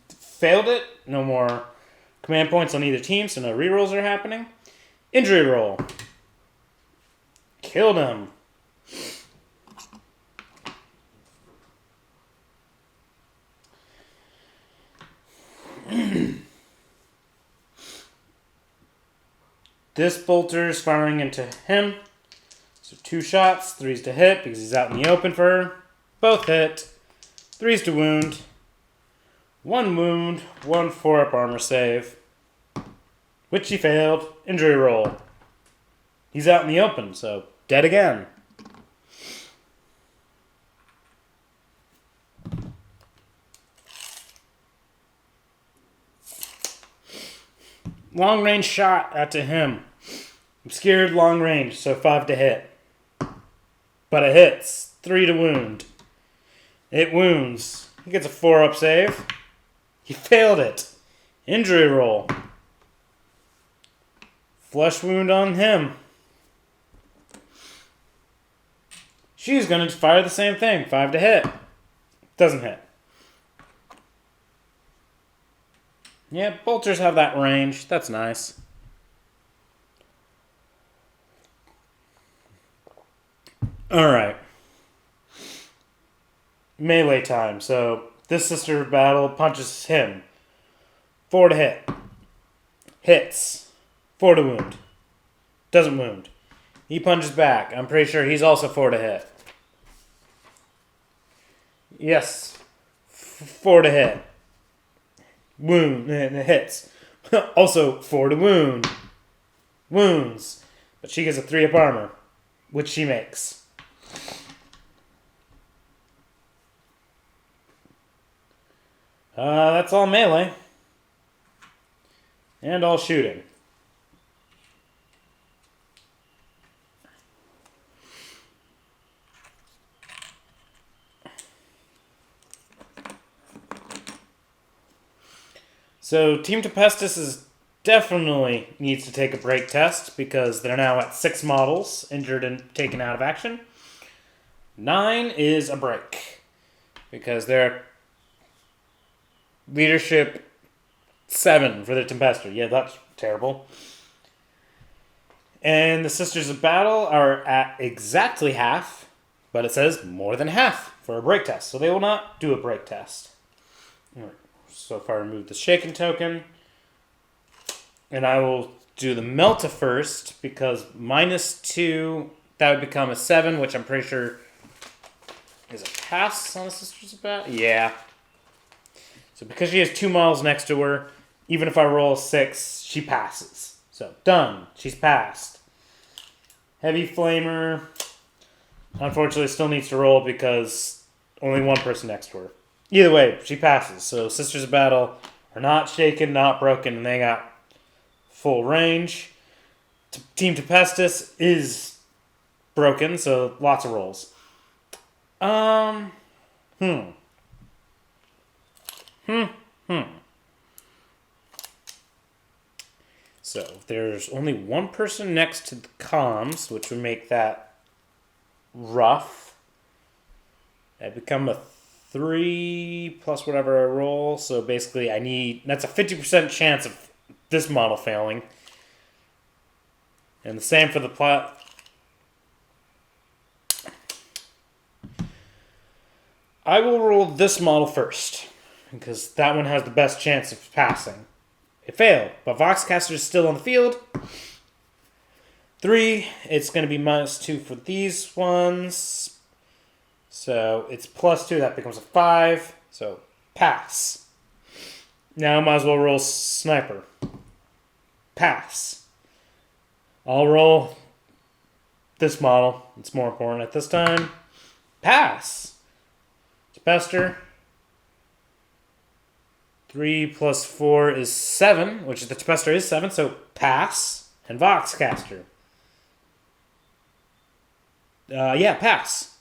Failed it. No more command points on either team. So no rerolls are happening. Injury roll. Killed him. This bolter is firing into him. So 2 shots, 3s to hit because he's out in the open for her. Both hit. 3s to wound. 1 wound, 1 4-up armor save. Which he failed. Injury roll. He's out in the open, so dead again. Long range shot out to him. Obscured long range, so 5 to hit. But it hits. 3 to wound. It wounds. He gets a 4-up save. He failed it. Injury roll. Flesh wound on him. She's going to fire the same thing. 5 to hit. Doesn't hit. Yeah, bolters have that range. That's nice. Alright. Melee time. So, this sister of battle punches him. 4 to hit. Hits. 4 to wound. Doesn't wound. He punches back. I'm pretty sure he's also 4 to hit. Yes. 4 to hit. Wound. Hits. Also 4 to wound. Wounds. But she gets a 3-up armor. Which she makes. That's all melee. And all shooting. So Team Tempestus definitely needs to take a break test because they're now at 6 models injured and taken out of action. 9 is a break because they're leadership 7 for the Tempestor. Yeah, that's terrible. And the Sisters of Battle are at exactly half, but it says more than half for a break test. So they will not do a break test. All right. So if I remove the shaken token, and I will do the Melta first, because -2, that would become a 7, which I'm pretty sure is a pass on the Sisters of Battle. Yeah. So because she has 2 models next to her, even if I roll a 6, she passes. So done. She's passed. Heavy Flamer, unfortunately, still needs to roll because only 1 person next to her. Either way, she passes. So Sisters of Battle are not shaken, not broken, and they got full range. Team Tempestus is broken, so lots of rolls. So there's only one person next to the comms, which would make that rough. I become a 3 plus whatever I roll, so basically that's a 50% chance of this model failing. And the same for the plot. I will roll this model first, because that one has the best chance of passing. It failed, but Voxcaster is still on the field. 3, it's going to be -2 for these ones. So it's +2, that becomes a 5. So pass. Now I might as well roll Sniper. Pass. I'll roll this model. It's more important at this time. Pass. Tempestor. 3 plus 4 is 7, which the Tempestor is 7, so pass. And Voxcaster. Pass.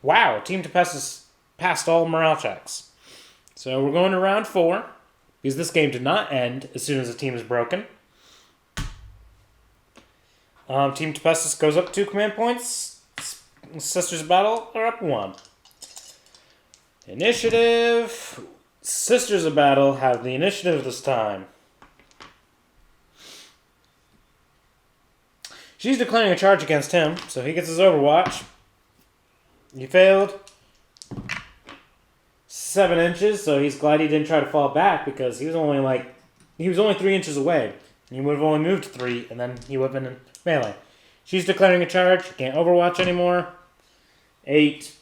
Wow, Team Tempestus passed all morale checks. So we're going to round 4, because this game did not end as soon as the team is broken. Team Tempestus goes up 2 command points. Sisters of Battle are up 1. Initiative. Sisters of Battle have the initiative this time. She's declaring a charge against him, so he gets his Overwatch. He failed. 7 inches, so he's glad he didn't try to fall back, because he was only 3 inches away. He would have only moved 3, and then he would have been in melee. She's declaring a charge. Can't Overwatch anymore. 8.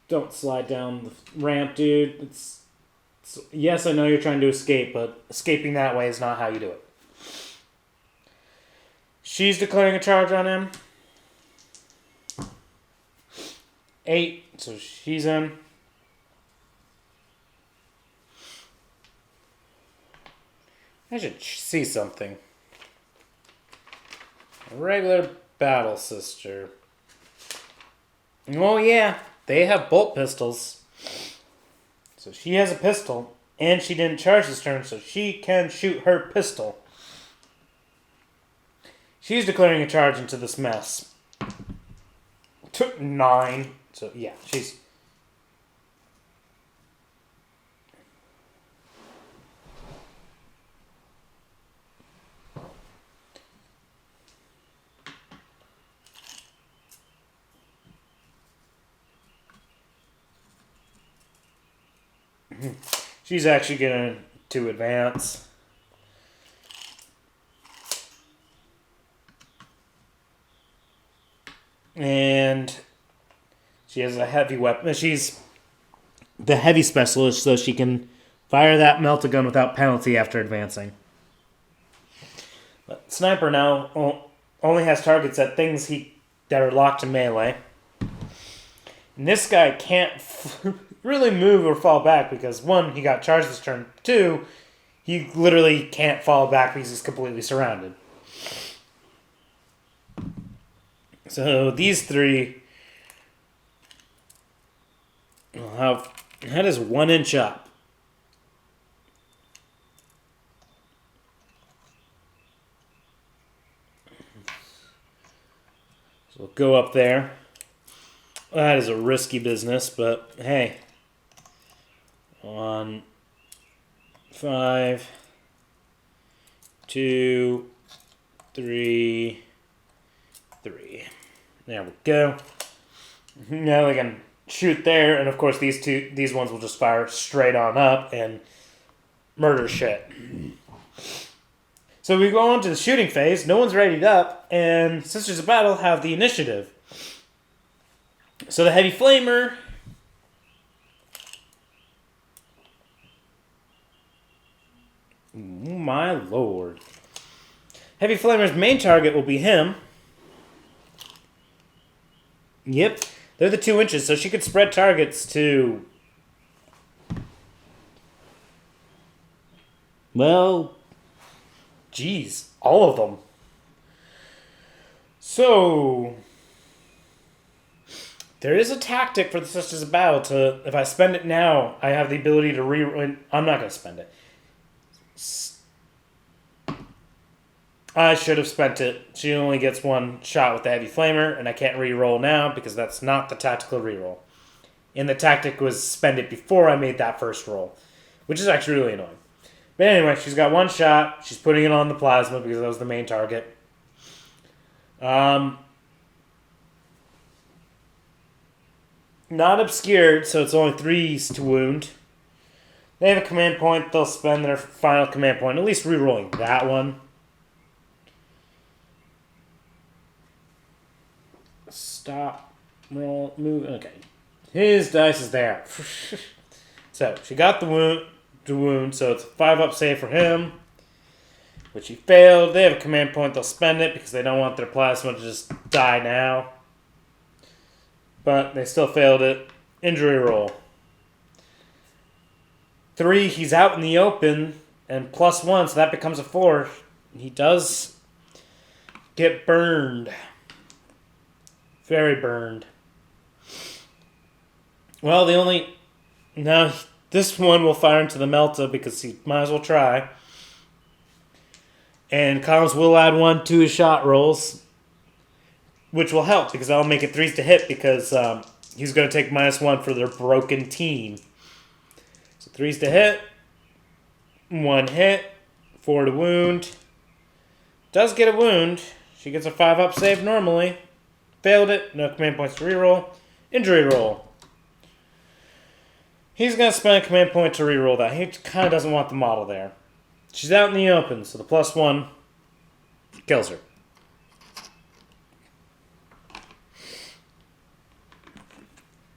Don't slide down the ramp, dude. Yes, I know you're trying to escape, but escaping that way is not how you do it. She's declaring a charge on him. 8, so she's in. I should see something. A regular battle sister. Oh yeah, they have bolt pistols. So she has a pistol, and she didn't charge this turn, so she can shoot her pistol. She's declaring a charge into this mess. Took 9, so yeah, she's... She's actually going to advance. And she has a heavy weapon. She's the heavy specialist, so she can fire that meltagun without penalty after advancing. But Sniper now only has targets at things that are locked to melee. And this guy can't really move or fall back because, 1, he got charged this turn. 2, he literally can't fall back because he's completely surrounded. So these 3 will have... That is 1 inch up. So we'll go up there. That is a risky business, but hey. 1, 5, 2, 3, 3. There we go. Now they can shoot there, and of course these ones will just fire straight on up and murder shit. So we go on to the shooting phase. No one's readied up, and Sisters of Battle have the initiative. So the Heavy Flamer... Oh my lord. Heavy Flamer's main target will be him. Yep. They're the 2 inches, so she could spread targets to... Well, geez, all of them. So, there is a tactic for the Sisters of Battle to, if I spend it now, I have the ability to I'm not going to spend it. I should have spent it. She only gets one shot with the heavy flamer, and I can't re-roll now because that's not the tactical re-roll. And the tactic was spend it before I made that first roll, which is actually really annoying. But anyway, she's got one shot. She's putting it on the plasma because that was the main target. Not obscured, so it's only 3s to wound. They have a command point. They'll spend their final command point, at least re-rolling that one. Stop. Roll. Move. Okay. His dice is there. So, she got the wound, so it's a 5-up save for him, which he failed. They have a command point. They'll spend it because they don't want their plasma to just die now. But they still failed it. Injury roll. 3, he's out in the open, and +1, so that becomes a 4. He does get burned. Very burned. Well, now this one will fire into the Melta because he might as well try. And Collins will add 1 to his shot rolls, which will help because that'll make it 3s to hit because he's going to take -1 for their broken team. So 3s to hit, 1 hit, 4 to wound. Does get a wound. She gets a 5-up save normally. Failed it. No command points to reroll. Injury roll. He's going to spend a command point to reroll that. He kind of doesn't want the model there. She's out in the open, so the +1 kills her.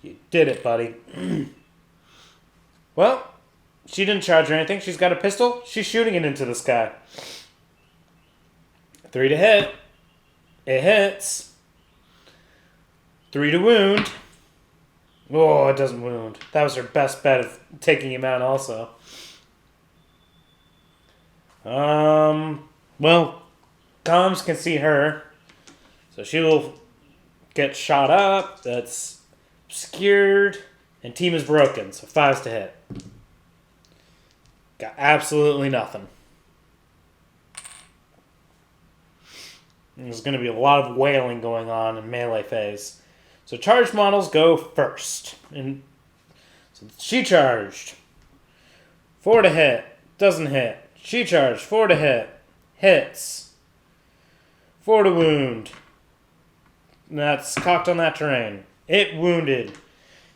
You did it, buddy. Well, she didn't charge or anything. She's got a pistol. She's shooting it into the sky. 3 to hit. It hits. 3 to wound. Oh, it doesn't wound. That was her best bet of taking him out also. Well, comms can see her. So she will get shot up. That's obscured. And team is broken. So 5s to hit. Got absolutely nothing. There's going to be a lot of wailing going on in melee phase. So charged models go first. And so she charged. 4 to hit. Doesn't hit. She charged. 4 to hit. Hits. 4 to wound. And that's cocked on that terrain. It wounded.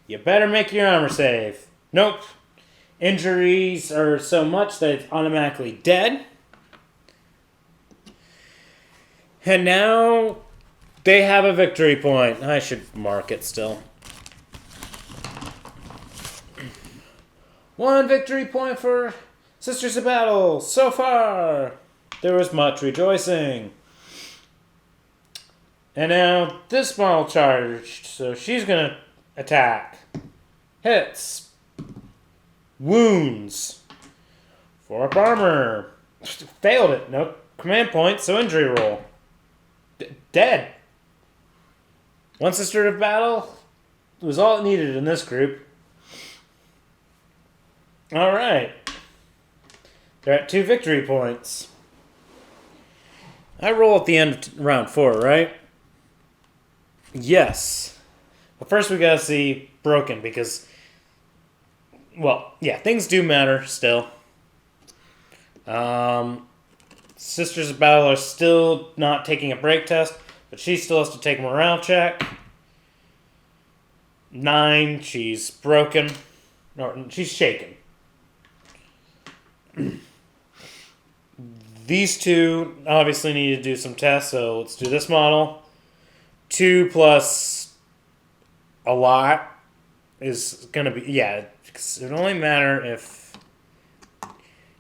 You better make your armor save. Nope. Injuries are so much that it's automatically dead. And now they have a victory point. I should mark it still. 1 victory point for Sisters of Battle so far. There was much rejoicing. And now this model charged, so she's going to attack. Hits. Wounds. 4-up armor. Failed it. No command point, so injury roll. Dead. 1 Sister of Battle was all it needed in this group. Alright. They're at 2 victory points. I roll at the end of round 4, right? Yes. But first we gotta see broken because, well, yeah, things do matter still. Sisters of Battle are still not taking a break test, but she still has to take a morale check. 9, she's broken. No, she's shaken. These two obviously need to do some tests, so let's do this model. 2 plus a lot is going to be, yeah, it would only matter if,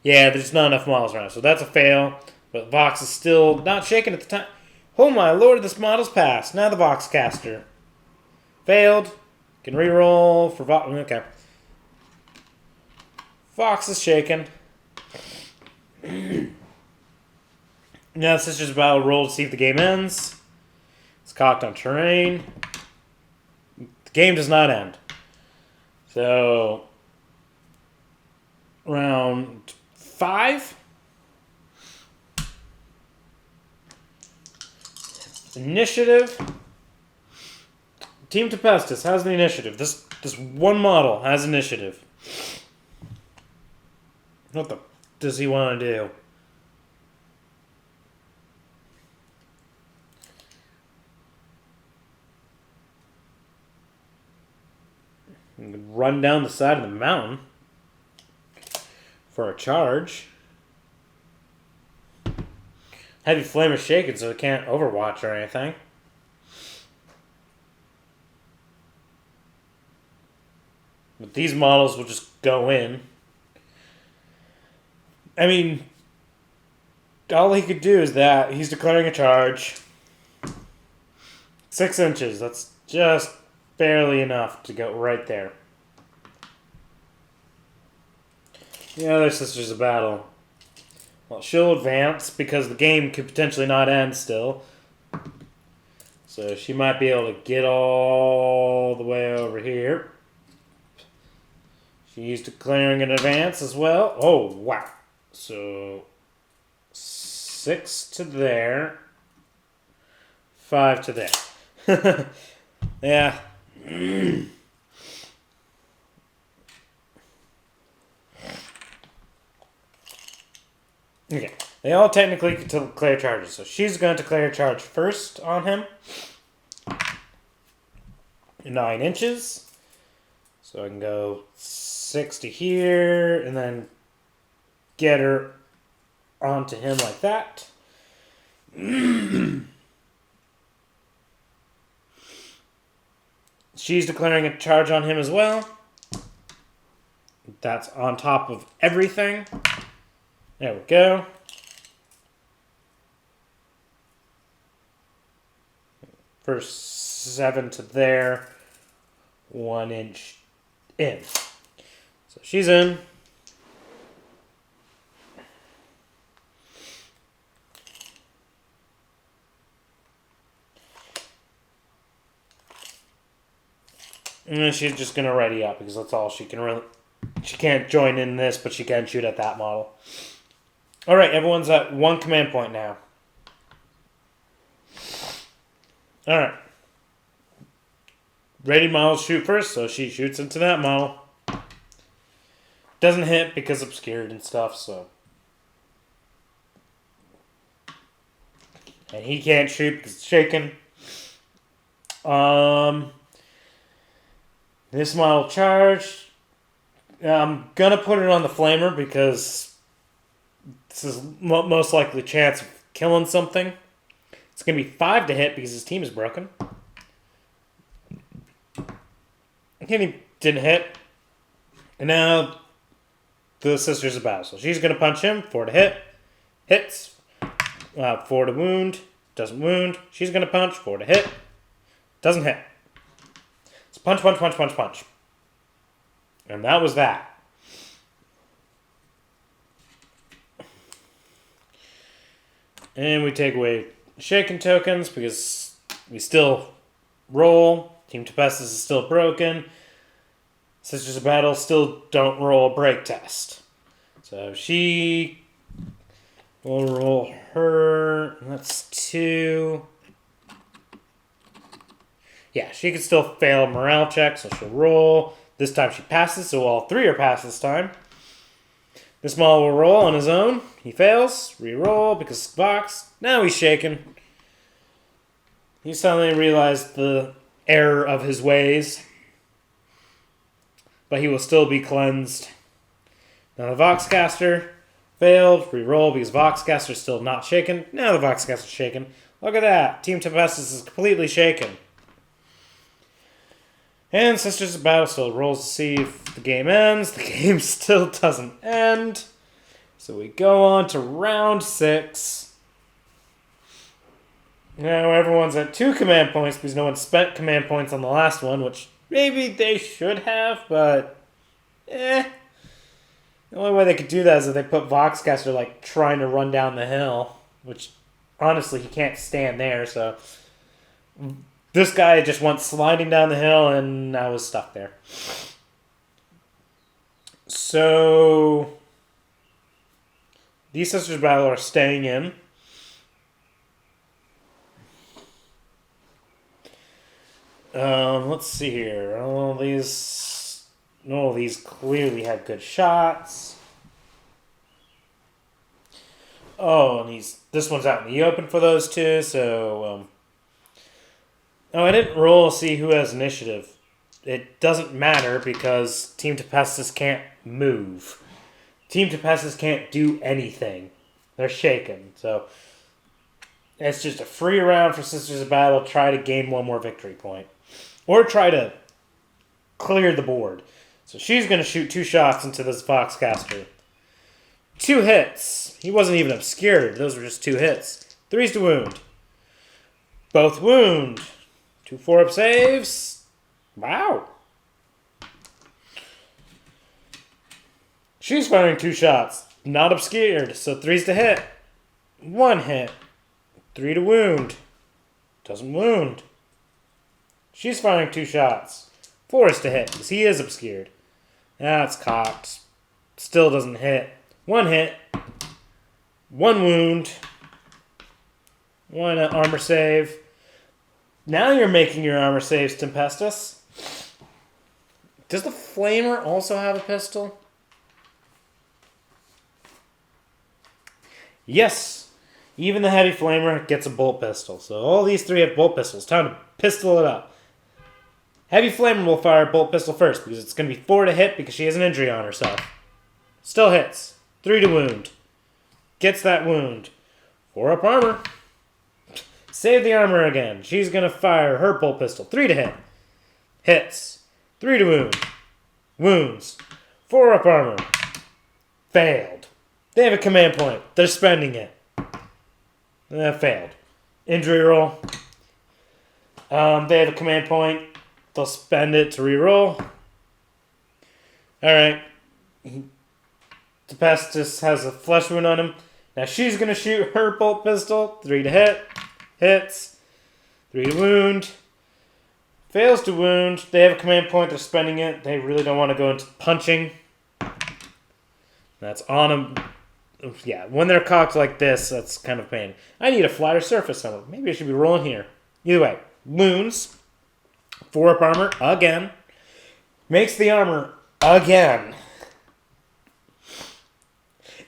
yeah, there's not enough models around, so that's a fail. But Vox is still not shaken at the time. Oh my lord, this model's passed. Now the Vox caster. Failed. Can reroll for Vox. Okay. Vox is shaken. Now this is just about a roll to see if the game ends. It's cocked on terrain. The game does not end. So, round 5. Initiative. Team Tempestus has the initiative. This one model has initiative. What the does he want to do? Run down the side of the mountain for a charge. Heavy flame is shaken, so it can't overwatch or anything. But these models will just go in. I mean, all he could do is that. He's declaring a charge. 6 inches. That's just barely enough to go right there. The other Sisters of Battle. Well, she'll advance because the game could potentially not end still. So she might be able to get all the way over here. She's declaring an advance as well. Oh, wow. So 6 to there. 5 to there. Yeah. Okay. They all technically can declare charges. So she's going to declare a charge first on him. 9 inches. So I can go 6 to here and then get her onto him like that. She's declaring a charge on him as well. That's on top of everything. There we go. First 7 to there. 1 inch in. So she's in. And then she's just going to ready up because that's all she can really... She can't join in this, but she can shoot at that model. Alright, everyone's at 1 command point now. Alright. Ready models shoot first, so she shoots into that model. Doesn't hit because obscured and stuff, so... And he can't shoot because it's shaken. This model charged. I'm gonna put it on the flamer because this is most likely a chance of killing something. It's gonna be 5 to hit because his team is broken. He didn't hit. And now the Sisters of Battle. So she's gonna punch him. 4 to hit. Hits. 4 to wound. Doesn't wound. She's gonna punch. 4 to hit. Doesn't hit. It's punch, punch, punch, punch, punch. And that was that. And we take away shaken tokens because we still roll. Team Tempestus is still broken. Sisters of Battle still don't roll a break test. So she will roll her. That's 2. Yeah, she can still fail a morale check, so she'll roll. This time she passes, so all 3 are passed this time. This model will roll on his own. He fails. Re-roll because box. Now he's shaken. He suddenly realized the error of his ways. But he will still be cleansed. Now the Voxcaster failed. Re-roll because Voxcaster is still not shaken. Now the Voxcaster is shaken. Look at that. Team Tempestus is completely shaken. And Sisters of Battle still rolls to see if the game ends. The game still doesn't end. So we go on to round 6. Now everyone's at 2 command points because no one spent command points on the last one, which maybe they should have, but The only way they could do that is if they put Voxcaster, like, trying to run down the hill. Which, honestly, he can't stand there, so... This guy just went sliding down the hill, and I was stuck there. So... These Sisters of Battle are staying in. Let's see here. These clearly have good shots. Oh, and this one's out in the open for those two, so... I didn't roll to see who has initiative. It doesn't matter because Team Tempestus can't move. Team Tempestus can't do anything. They're shaken, so... It's just a free round for Sisters of Battle. Try to gain one more victory point. Or try to clear the board. So she's going to shoot 2 shots into this Voxcaster. 2 hits. He wasn't even obscured. Those were just 2 hits. 3's to wound. Both wound. 2 4-up saves. Wow. She's firing 2 shots. Not obscured. So 3's to hit. 1 hit. 3 to wound. Doesn't wound. She's firing 2 shots. 4 is to hit, because he is obscured. That's cocked. Still doesn't hit. 1 hit. 1 wound. 1 armor save. Now you're making your armor saves, Tempestus. Does the Flamer also have a pistol? Yes. Even the Heavy Flamer gets a bolt pistol. So all these 3 have bolt pistols. Time to pistol it up. Heavy Flamer will fire a bolt pistol first because it's going to be 4 to hit because she has an injury on herself. Still hits. 3 to wound. Gets that wound. 4-up armor. Save the armor again. She's going to fire her bolt pistol. 3 to hit. Hits. 3 to wound. Wounds. 4-up armor. Failed. They have a command point. They're spending it. Failed. Injury roll. They have a command point. They'll spend it to reroll. Alright. Tempestus has a flesh wound on him. Now she's going to shoot her bolt pistol. 3 to hit. Hits. 3 to wound. Fails to wound. They have a command point. They're spending it. They really don't want to go into punching. That's on them. Yeah, when they're cocked like this, that's kind of pain. I need a flatter surface on them. Maybe I should be rolling here. Either way. Wounds. 4-up armor. Again. Makes the armor. Again.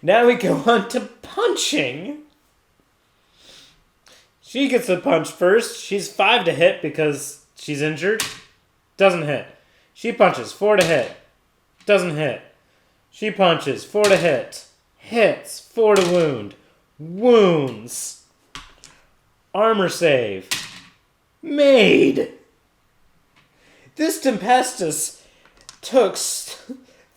Now we go on to punching. She gets a punch first. She's 5 to hit because she's injured. Doesn't hit. She punches. 4 to hit. Doesn't hit. She punches. 4 to hit. Hits. 4 to wound. Wounds. Armor save. Made. This Tempestus took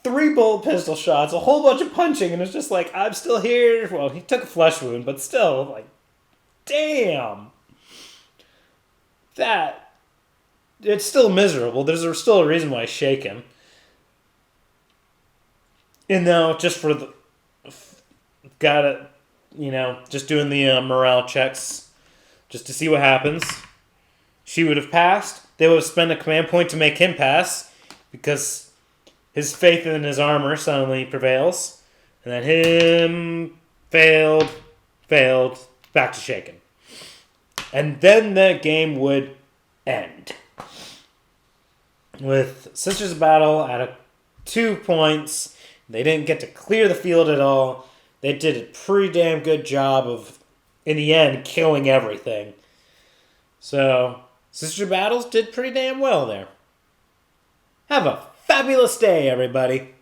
3 bolt pistol shots, a whole bunch of punching, and it's just like, I'm still here. Well, he took a flesh wound, but still, like, damn. That, it's still miserable. There's still a reason why he's shaken. And now, just for the, gotta, just doing the morale checks, just to see what happens. She would have passed. They would have spent a command point to make him pass, because his faith in his armor suddenly prevails. And then him failed, back to shaken. And then the game would end. With Sisters of Battle at 2 points. They didn't get to clear the field at all. They did a pretty damn good job of, in the end, killing everything. So, Sisters of Battles did pretty damn well there. Have a fabulous day, everybody.